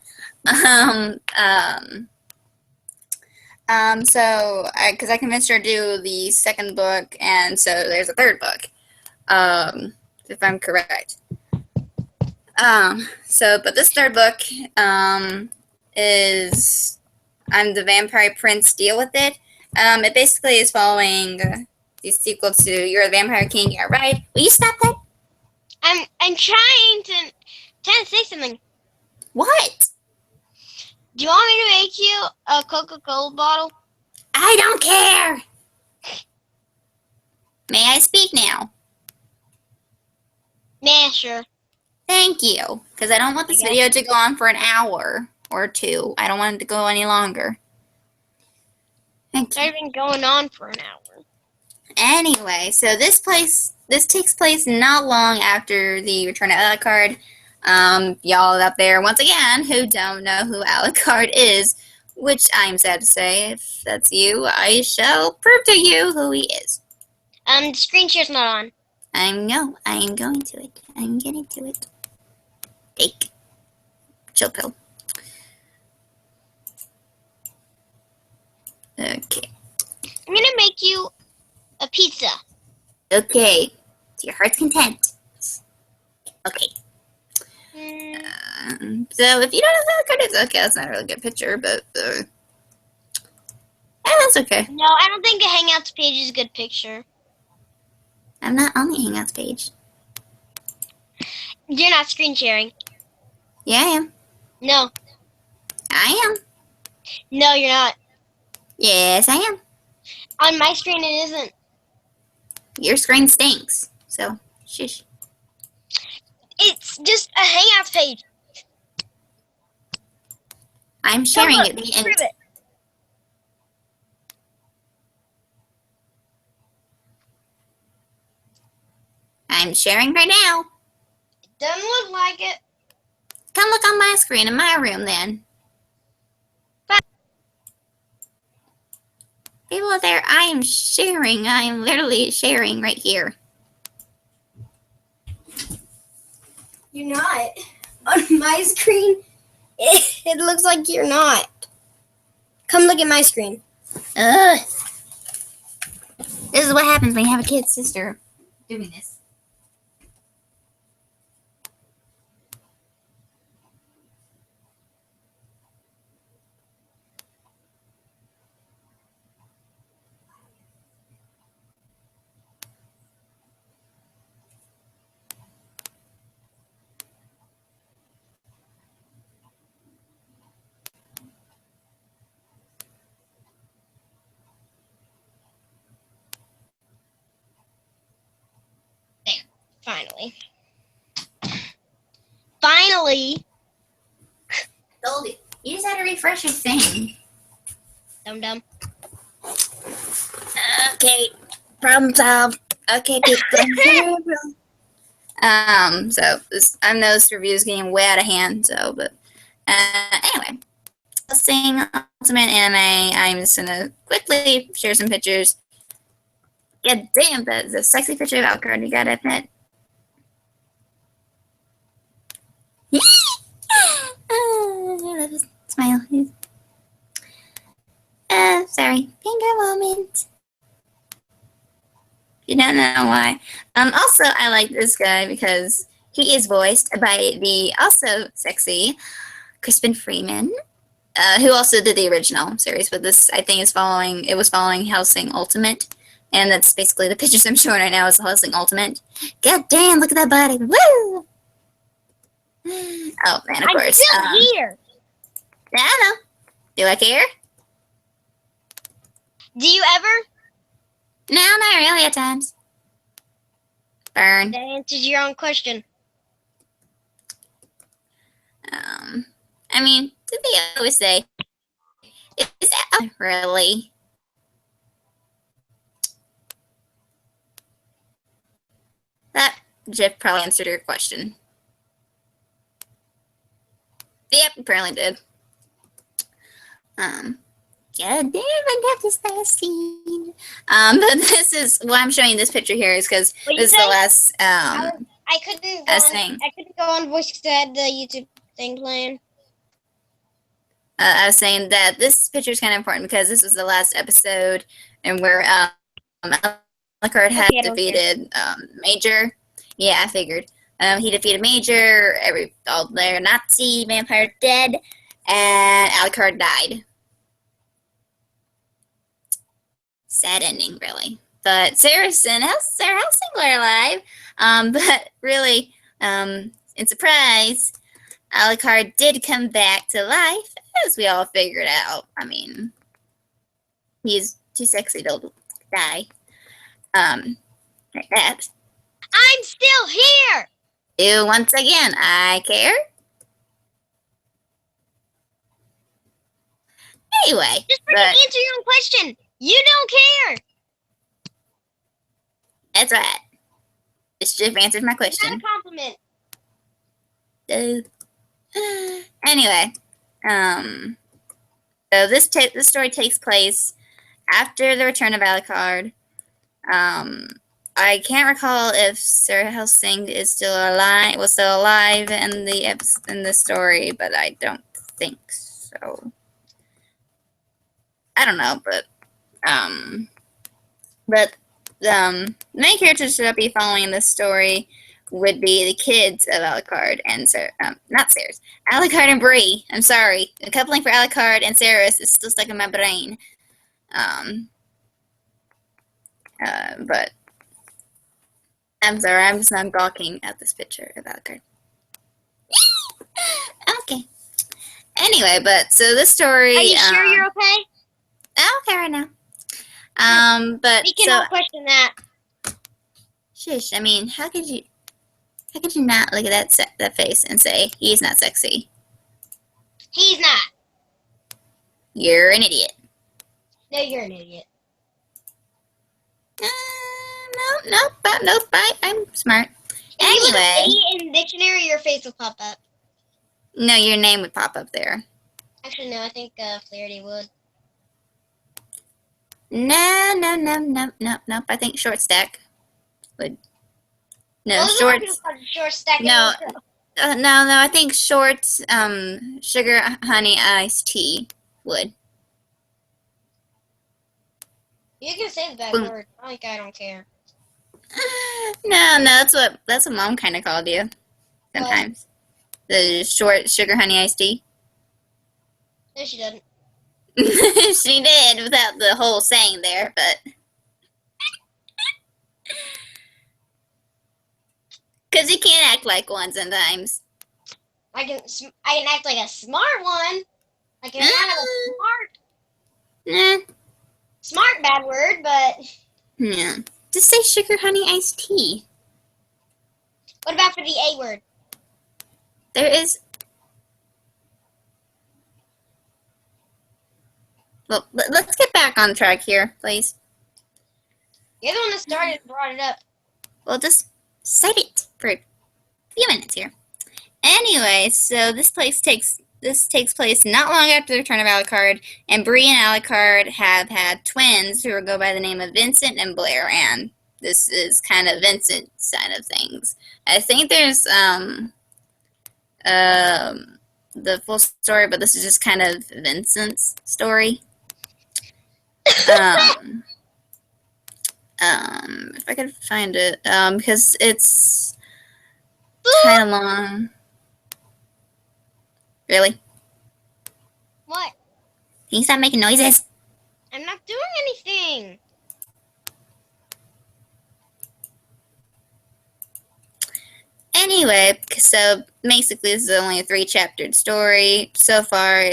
Because I convinced her to do the second book, and so there's a third book, if I'm correct. But this third book is I'm the Vampire Prince, deal with it. It basically is following the sequel to You're the Vampire King, yeah, right? Will you stop that? I'm trying to say something. What? Do you want me to make you a Coca-Cola bottle? I don't care. May I speak now? Yeah, sure. Thank you. Because I don't want this video to go on for an hour or two. I don't want it to go any longer. Thank you. It's been going on for an hour. Anyway, so this takes place not long after the Return of Alucard. Y'all out there, once again, who don't know who Alucard is, which I'm sad to say, if that's you, I shall prove to you who he is. The screen share's not on. I am going to it. I'm getting to it. Take. Chill pill. Okay. I'm gonna make you a pizza. Okay. To your heart's content. Okay. So if you don't know who Alucard is, okay, that's not a really good picture, but that's okay. No, I don't think a Hangouts page is a good picture. I'm not on the Hangouts page. You're not screen sharing. Yeah, I am. No. I am. No, you're not. Yes, I am. On my screen, it isn't. Your screen stinks, so shush. It's just a Hangouts page. I'm sharing Look, it. prove it. I'm sharing right now. It doesn't look like it. Come look on my screen in my room then. Fine. People out there, I am sharing. I am literally sharing right here. You're not. On my screen, it looks like you're not. Come look at my screen. Ugh. This is what happens when you have a kid sister doing this. Finally. Finally. Told you. You just had to refresh your thing. Dum-dum. Okay. Problem solved. Okay, people. So I know this review is getting way out of hand, so, but, anyway. Seeing Ultimate Anime, I'm just gonna quickly share some pictures. God damn, that's a sexy picture of Alucard, you gotta admit. I love his smile. Sorry. Finger moment. You don't know why. Also, I like this guy because he is voiced by the also sexy Crispin Freeman, who also did the original series, but this, I think, it was following Hellsing Ultimate, and that's basically the pictures I'm showing right now is Hellsing Ultimate. God damn, look at that body. Woo! Oh, and of course. I'm still here. I know. Do I care? Do you ever? No, not really at times. Burn. That answers your own question. I mean, did they always say, is that really? That GIF probably answered your question. Yep, apparently did. Yeah, damn, I got this last scene. But this is why I'm showing you this picture here is because this is the last. I couldn't go on voice because I had the YouTube thing playing. I was saying that this picture is kind of important because this was the last episode and where Alucard had defeated Major. Yeah, I figured. He defeated Major. All their Nazi vampire dead. and Alucard died. Sad ending, really. But Sarah Helsing were alive. But really, in surprise, Alucard did come back to life, as we all figured out. I mean, he's too sexy to die. Like that. I'm still here! Ew, once again, I care. Anyway. Just freaking answer your own question. You don't care. That's right. This should have answered my question. Not a compliment. Anyway, so this story takes place after the return of Alucard. I can't recall if Sarah Helsing was still alive in the story, but I don't think so. I don't know, but the main characters that I'll be following in this story would be the kids of Alucard and not Ceres. Alucard and Bree. I'm sorry. The coupling for Alucard and Ceres is still stuck in my brain. But I'm sorry, I'm just not gawking at this picture of Alucard. Okay. Anyway, but so this story. Are you sure you're okay? I'm okay right now. But We can all question that. Shush. I mean, how could you not look at that face and say he's not sexy? He's not. You're an idiot. No, you're an idiot. Nope. I'm smart. If you look Anyway, idiot in the dictionary, your face will pop up. no, your name would pop up there. Actually, no, I think Flarity would. No. I think Short Stack would. No, Well, Shorts. Short stack. No, I think Shorts, sugar, honey, iced tea would. You can say the bad word. I don't care. No, that's what Mom kind of called you sometimes. What? The short sugar, honey, iced tea. No, she doesn't. She did without the whole saying there, but because you can't act like one sometimes. I can act like a smart one. I can act like a smart bad word, but yeah. Just say sugar, honey, iced tea. What about for the A word? There is. Well, let's get back on track here, please. You're the one that started and brought it up. Well, just cite it for a few minutes here. Anyway, so this takes place not long after the return of Alucard, and Bree and Alucard have had twins who go by the name of Vincent and Blair, and this is kind of Vincent's side of things. I think there's the full story, but this is just kind of Vincent's story. If I could find it, because it's kind of long. Really? What? Can you stop making noises? I'm not doing anything. Anyway, so basically this is only a 3-chaptered story. So far,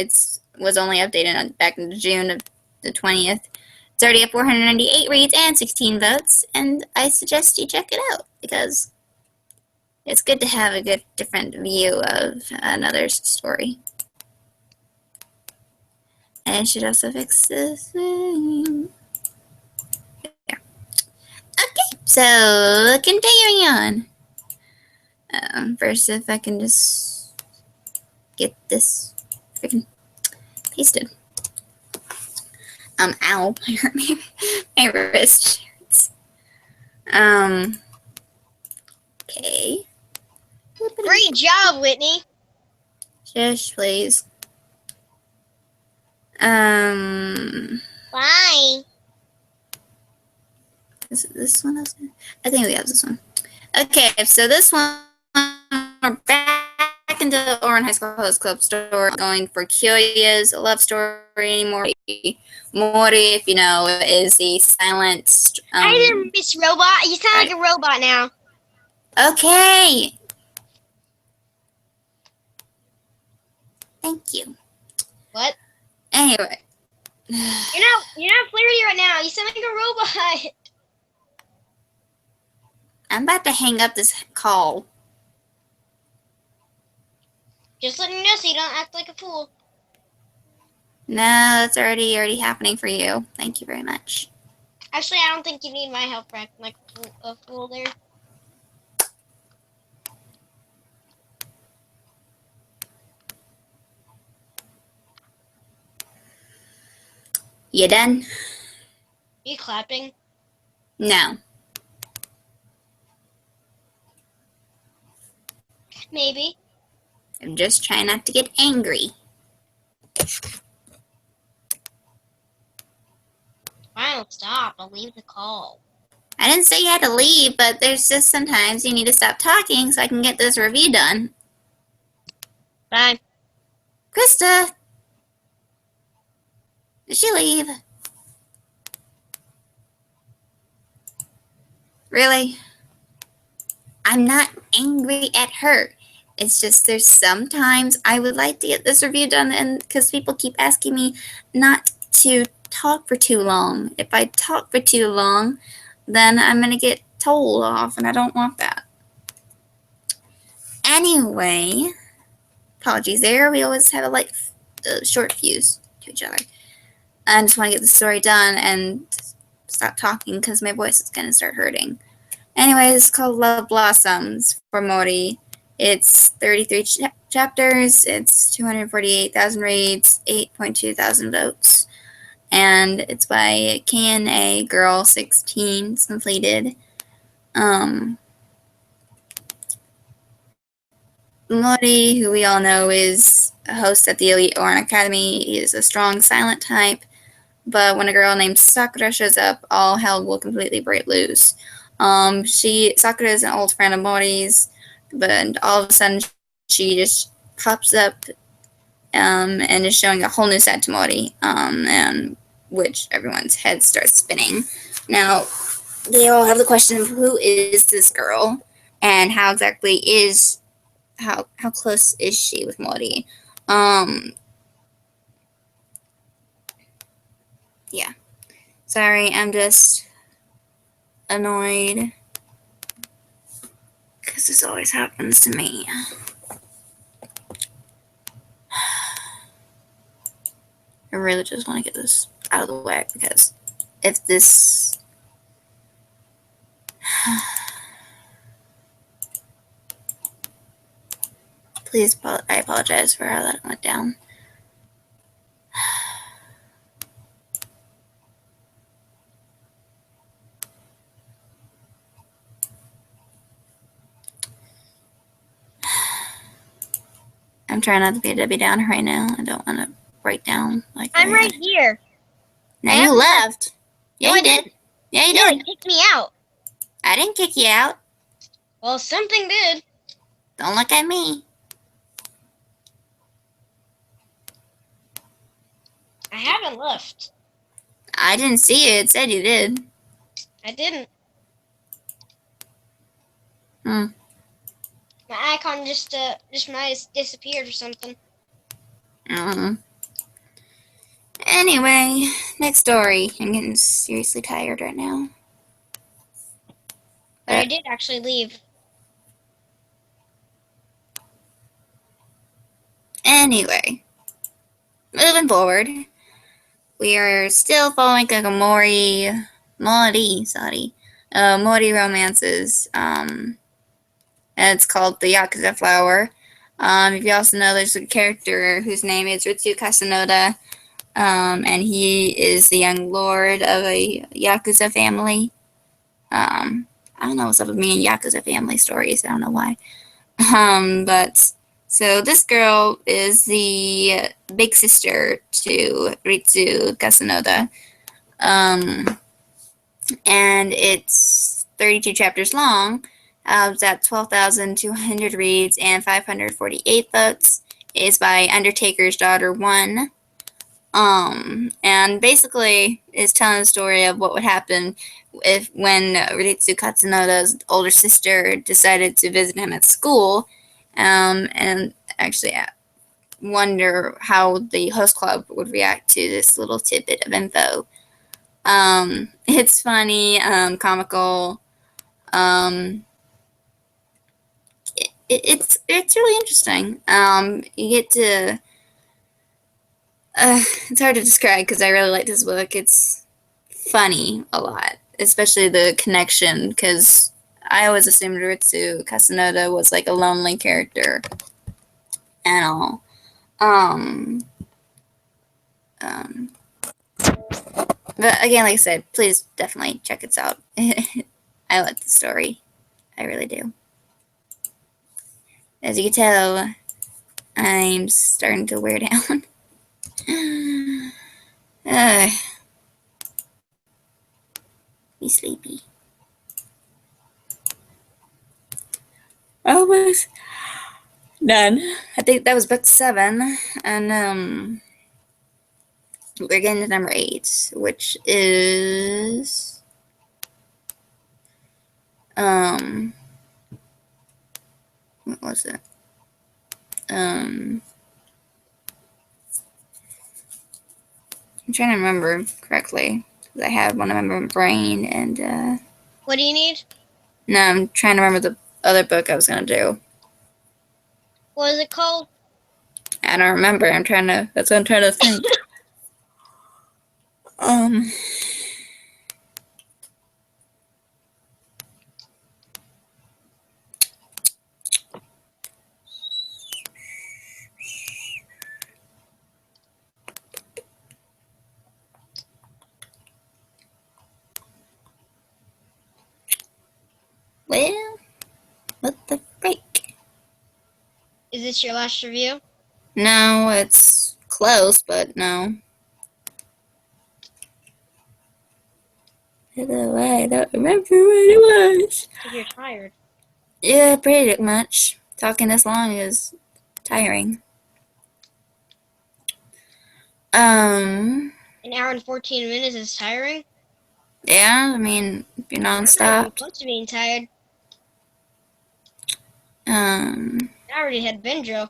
was only updated back in June of the 20th. It's already at 498 reads and 16 votes, and I suggest you check it out, because it's good to have a good, different view of another story. And I should also fix this thing. There. Okay, so continuing on. First, if I can just get this freaking pasted. Ow, I hurt my wrist. Okay. Great job, Whitney. Shush, please. Bye. Is it this one? I think we have this one. Okay, so this one, we're back back into Oran High School Host Club story, going for Kyoya's love story anymore. Mori, if you know, is the silent. Hi there, Miss Robot. You sound like a robot now. Okay. Thank you. What? Anyway. You're not Flarity right now. You sound like a robot. I'm about to hang up this call. Just letting you know so you don't act like a fool. No, that's already happening for you. Thank you very much. Actually, I don't think you need my help for acting like a fool there. You done? Are you clapping? No. Maybe. I'm just trying not to get angry. Fine, let's stop. I'll leave the call. I didn't say you had to leave, but there's just sometimes you need to stop talking so I can get this review done. Bye. Krista! Did she leave? Really? I'm not angry at her. It's just there's sometimes I would like to get this review done, and because people keep asking me not to talk for too long. If I talk for too long, then I'm going to get told off, and I don't want that. Anyway, apologies there. We always have a short fuse to each other. I just want to get the story done and stop talking because my voice is going to start hurting. Anyways, it's called Love Blossoms for Mori. It's 33 chapters. It's 248,000 reads, 8.2 thousand votes. And it's by K&A Girl 16. It's completed. Mori, who we all know is a host at the Elite Oran Academy, he is a strong silent type. But when a girl named Sakura shows up, all hell will completely break loose. Sakura is an old friend of Mori's, but all of a sudden she just pops up and is showing a whole new side to Mori, and which everyone's head starts spinning. Now, they all have the question of who is this girl, and how close is she with Mori? Yeah. Sorry, I'm just annoyed because this always happens to me. I really just want to get this out of the way because if this please, I apologize for how that went down. I'm trying not to be a Debbie Downer right now. I don't want to break down like I'm right here. Now you left. Yeah, you did. Yeah, you did. You kicked me out. I didn't kick you out. Well, something did. Don't look at me. I haven't left. I didn't see it. It said you did. I didn't. Hmm. My icon just might have disappeared or something. Anyway, next story. I'm getting seriously tired right now. But I did actually leave. Anyway, moving forward, we are still following Mori romances. It's called the Yakuza Flower. If you also know, there's a character whose name is Ritsu Kasanoda, and he is the young lord of a Yakuza family. I don't know what's up with me and Yakuza family stories. I don't know why. But so this girl is the big sister to Ritsu Kasanoda. And it's 32 chapters long. It's at 12,200 reads and 548 votes. It is by Undertaker's Daughter 1. And basically is telling the story of what would happen if when Ritsu Katsunoda's older sister decided to visit him at school, and actually wonder how the host club would react to this little tidbit of info. It's funny, comical. Um, it's really interesting. You get to. It's hard to describe because I really like this book. It's funny a lot, especially the connection. Because I always assumed Ritsu Kasanoda was like a lonely character and all. Um, um, but again, like I said, please definitely check it out. I like the story. I really do. As you can tell, I'm starting to wear down. Be sleepy. Almost done. I think that was book 7, and we're getting to number 8, which is what was it? I'm trying to remember correctly because I had one in my brain, and What do you need? no, I'm trying to remember the other book I was gonna do. What is it called? I don't remember. That's what I'm trying to think. Um, well, what the freak? Is this your last review? No, it's close, but no. I don't remember what it was. Because you're tired. Yeah, pretty much. Talking this long is tiring. Um, An hour and 14 minutes is tiring? yeah, I mean, if you're I'm not even nonstop. close to being tired. Um, I already had Benjo.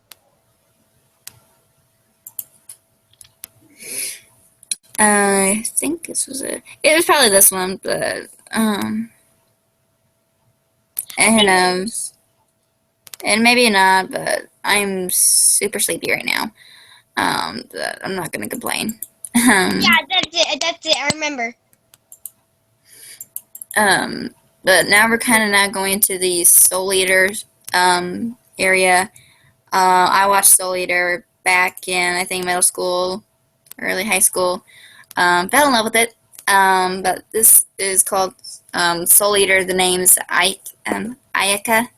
I think this was it. It was probably this one, but, who knows? And maybe not, but I'm super sleepy right now. But I'm not gonna complain. Yeah, that's it. That's it. I remember. But now we're kind of now going to the Soul Eaters area. I watched Soul Eater back in I think middle school, early high school. Fell in love with it. But this is called Soul Eater. The name's Ayaka.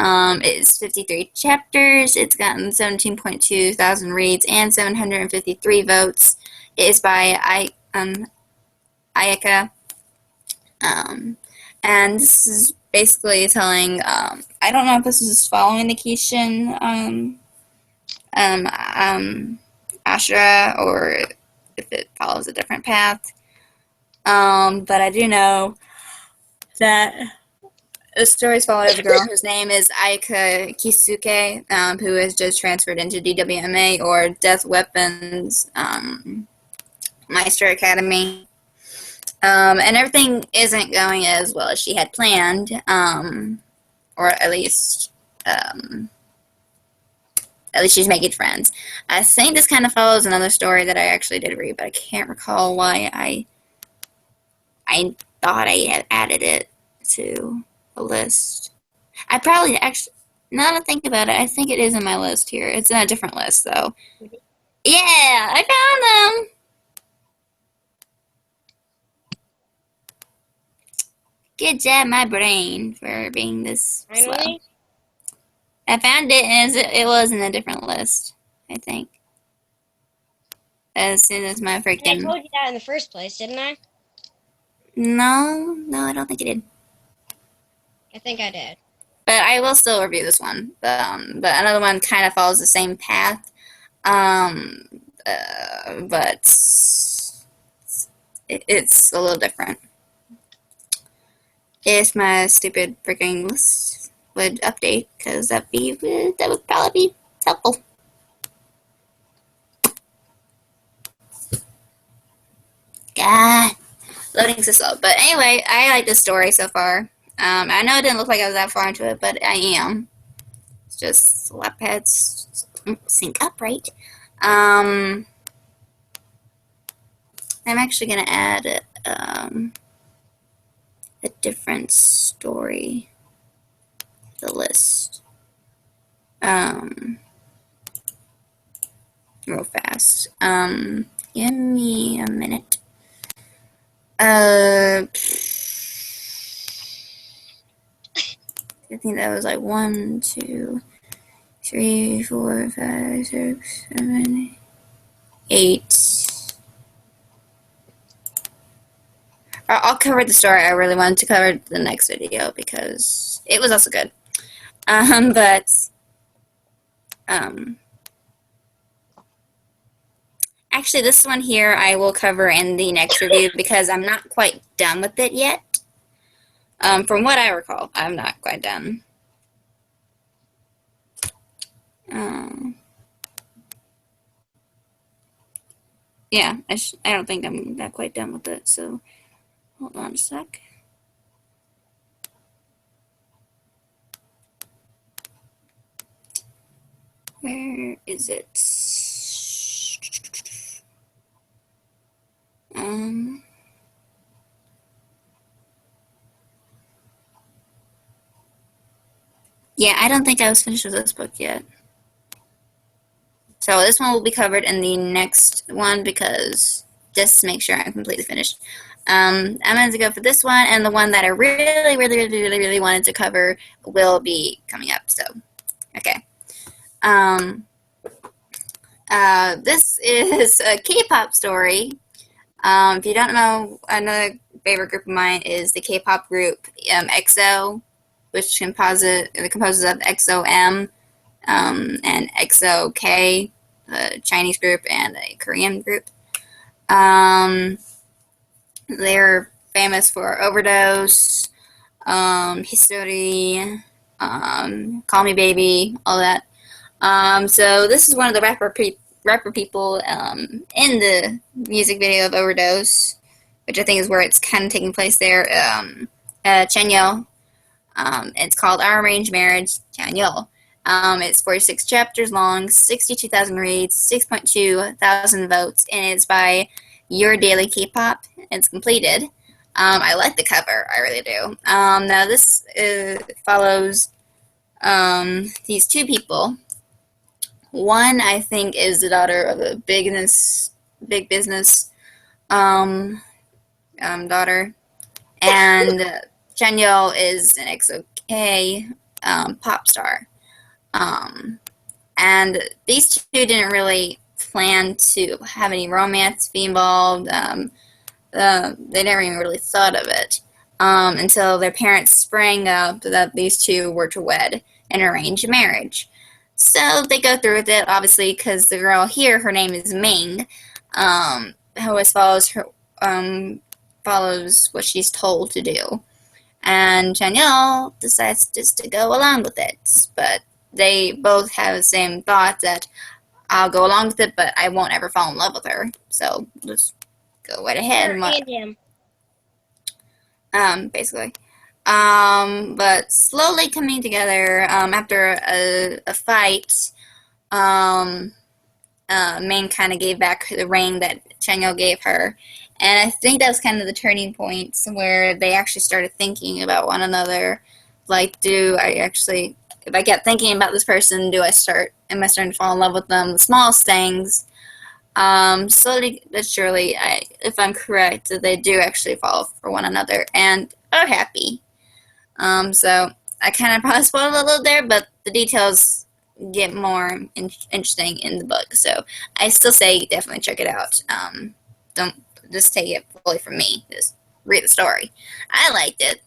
It's 53 chapters. It's gotten 17.2 thousand reads and 753 votes. It is by Ayaka. And this is basically telling, I don't know if this is following the Kishin Ashura or if it follows a different path. But I do know that the story's followed a girl whose name is Aika Kisuke, who has just transferred into DWMA or Death Weapons Meister Academy. And everything isn't going as well as she had planned, or at least she's making friends. I think this kind of follows another story that I actually did read, but I can't recall why I thought I had added it to a list. I probably actually, now that I think about it, I think it is in my list here. It's in a different list though. Yeah, I found them. Good job, my brain, for being this slow. Finally. I found it, and it was in a different list, I think. As soon as my And I freaking... told you that in the first place, didn't I? No, I don't think it did. I think I did. But I will still review this one. But another one kind of follows the same path. Um, but it's a little different. If my stupid freaking list would update, because that would probably be helpful. God, loading so slow. But anyway, I like this story so far. I know it didn't look like I was that far into it, but I am. It's just Wattpads don't sync up right. I'm actually gonna add a different story to the list. Real fast. Give me a minute. I think that was like 1, 2, 3, 4, 5, 6, 7, 8. I'll cover the story I really wanted to cover the next video because it was also good. But actually, this one here I will cover in the next review because I'm not quite done with it yet. From what I recall, I'm not quite done. Yeah, I don't think I'm not quite done with it, so hold on a sec. Where is it? Yeah, I don't think I was finished with this book yet. So this one will be covered in the next one because just to make sure I'm completely finished. I'm going to go for this one, and the one that I really wanted to cover will be coming up. So, okay. This is a K-pop story. If you don't know, another favorite group of mine is the K-pop group EXO, which composes of EXO-M and EXO-K, a Chinese group and a Korean group. They're famous for Overdose, History, Call Me Baby, all that. So this is one of the rapper people in the music video of Overdose, which I think is where it's kind of taking place there. Chanyeol. It's called Our Arranged Marriage, Chanyeol. It's 46 chapters long, 62,000 reads, 6.2 thousand votes, and it's by Your Daily K-Pop. It's completed. I like the cover, I really do. Now this follows these two people. One, I think, is the daughter of a big business daughter, and Chanyeol is an EXO-K pop star. And these two didn't really plan to have any romance be involved. They never even really thought of it until their parents sprang up that these two were to wed and arrange a marriage. So they go through with it, obviously, because the girl here, her name is Ming, who always follows what she's told to do. And Chanyeol decides just to go along with it, but they both have the same thought that I'll go along with it, but I won't ever fall in love with her. So let's go right ahead. Basically. But slowly coming together after a fight, Ming kind of gave back the ring that Chanyeol gave her. And I think that was kind of the turning point where they actually started thinking about one another. Like, if I get thinking about this person, am I starting to fall in love with them? The smallest things. Slowly but surely, if I'm correct, they do actually fall for one another and are happy. So I kind of probably spoiled a little there, but the details get more interesting in the book. So I still say definitely check it out. Don't just take it fully from me. Just read the story. I liked it.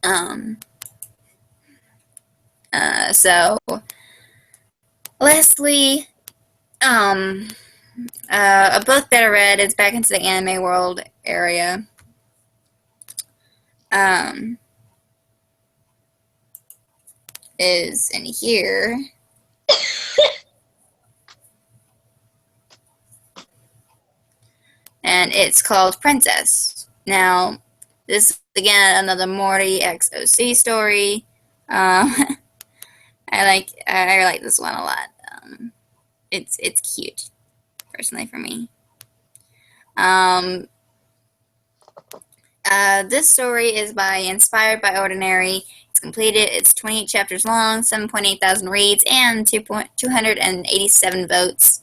Um, so lastly, a book that I read is back into the anime world area. Um, is in here. And it's called Princess. Now, this is again another Morty XOC story. I like this one a lot. It's cute, personally for me. This story is inspired by Ordinary. It's completed. It's 28 chapters long, 7.8 thousand reads, and 287 votes.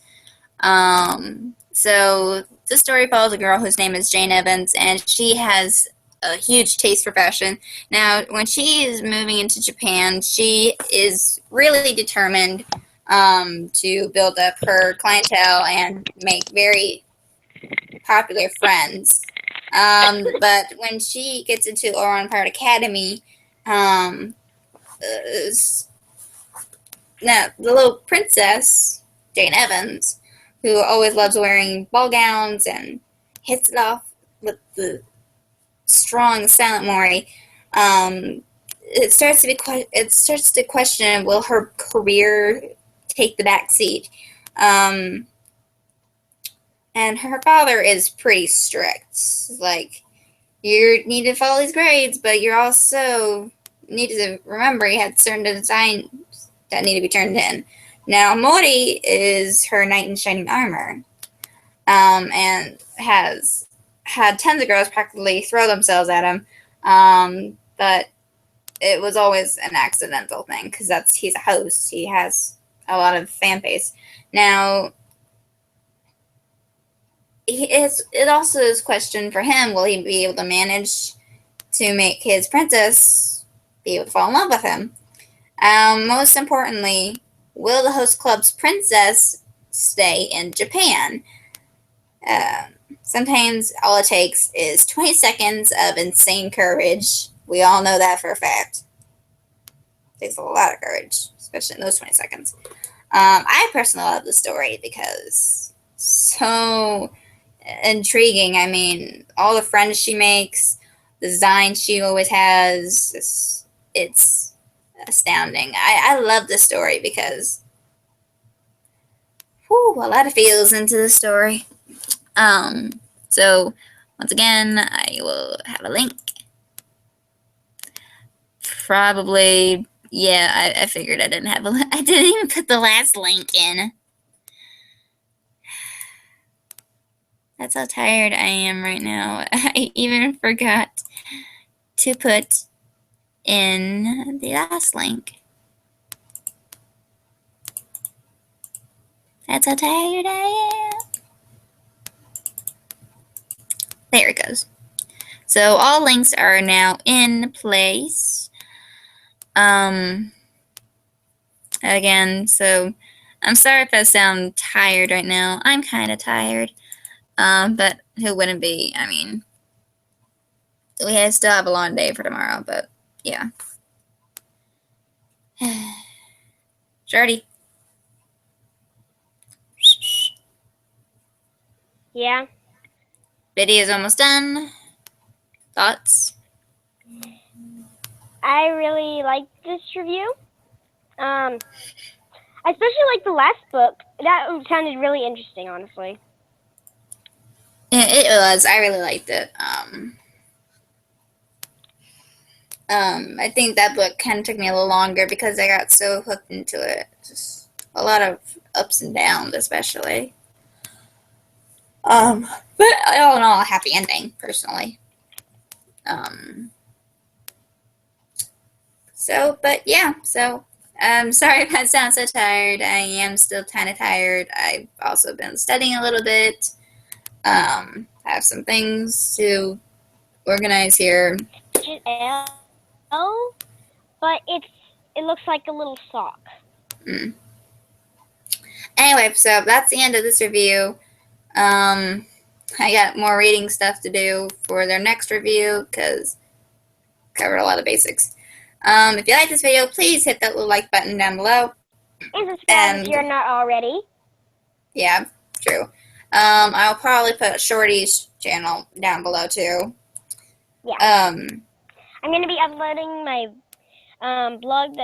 So this story follows a girl whose name is Jane Evans, and she has a huge taste for fashion. Now, when she is moving into Japan, she is really determined to build up her clientele and make very popular friends. But when she gets into Oran Pirate Academy, now the little princess, Jane Evans, who always loves wearing ball gowns and hits it off with the strong silent Mori, it starts to question, will her career take the back seat? And her father is pretty strict. Like, you need to follow these grades, but you're also need to remember you had certain designs that need to be turned in. Now, Mori is her knight in shining armor, and has had tons of girls practically throw themselves at him, but it was always an accidental thing because he's a host. He has a lot of fan base. Now, it also is a question for him: will he be able to manage to make his princess be able to fall in love with him? Most importantly, will the host club's princess stay in Japan? Sometimes all it takes is 20 seconds of insane courage. We all know that for a fact. It takes a lot of courage, especially in those 20 seconds. I personally love the story because so intriguing. I mean, all the friends she makes, the design she always has, it's astounding. I love this story because a lot of feels into the story. So once again, I will have a link. Probably, yeah, I figured I didn't have a link. I didn't even put the last link in. That's how tired I am right now. I even forgot to put in the last link. That's how tired I am. There it goes. So all links are now in place. Again, so I'm sorry if I sound tired right now. I'm kind of tired. But who wouldn't be? I mean, we still have a long day for tomorrow, but yeah. Shardy. Yeah. Video's almost done. Thoughts? I really liked this review. I especially like the last book. That sounded really interesting, honestly. Yeah, it was. I really liked it. I think that book kind of took me a little longer because I got so hooked into it. Just a lot of ups and downs, especially. But all in all, a happy ending, personally. But yeah, so sorry if I sound so tired. I am still kind of tired. I've also been studying a little bit. Have some things to organize here. L, but it looks like a little sock. Anyway, so that's the end of this review. I got more reading stuff to do for their next review because covered a lot of basics. If you like this video, please hit that little like button down below. And subscribe if you're not already. Yeah, true. I'll probably put Shorty's channel down below too. Yeah. I'm gonna be uploading my blog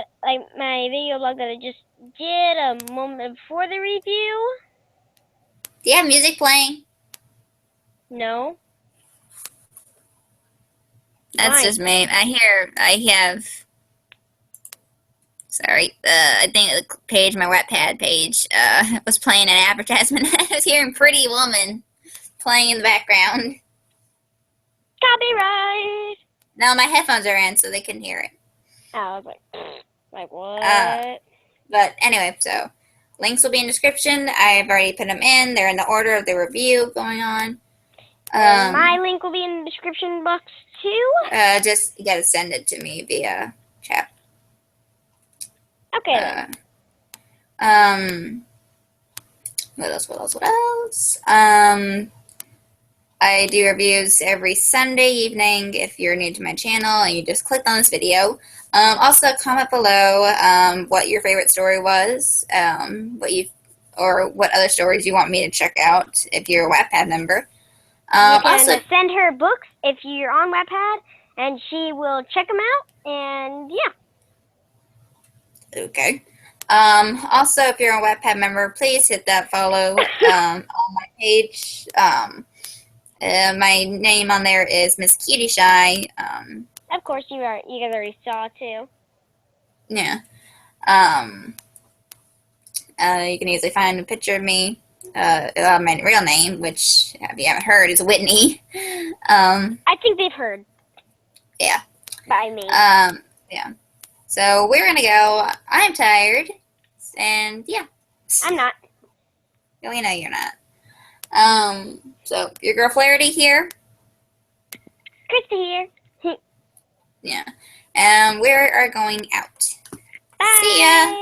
my video blog that I just did a moment before the review. Do you have music playing? No. That's just me. I have. Sorry, I think the page, my Wattpad page, was playing an advertisement. I was hearing "Pretty Woman" playing in the background. Copyright. No, my headphones are in, so they couldn't hear it. Oh, I was like what? But anyway, so links will be in the description. I've already put them in. They're in the order of the review going on. My link will be in the description box too. Just you gotta send it to me via chat. Okay. What else? I do reviews every Sunday evening if you're new to my channel and you just clicked on this video. Also, comment below what your favorite story was, what other stories you want me to check out if you're a Wattpad member. You can also, send her books if you're on Wattpad, and she will check them out, and yeah. Okay. Also, if you're a Wattpad member, please hit that follow on my page. My name on there is Miss Cutie Shy. Of course, you guys already saw too. Yeah. You can easily find a picture of me. My real name, which if you haven't heard, is Whitney. I think they've heard. Yeah. By me. Yeah. So we're gonna go. I'm tired, and yeah. I'm not. We know you're not. So your girl Flarity here. Krista here. Yeah. And we are going out. Bye. See ya.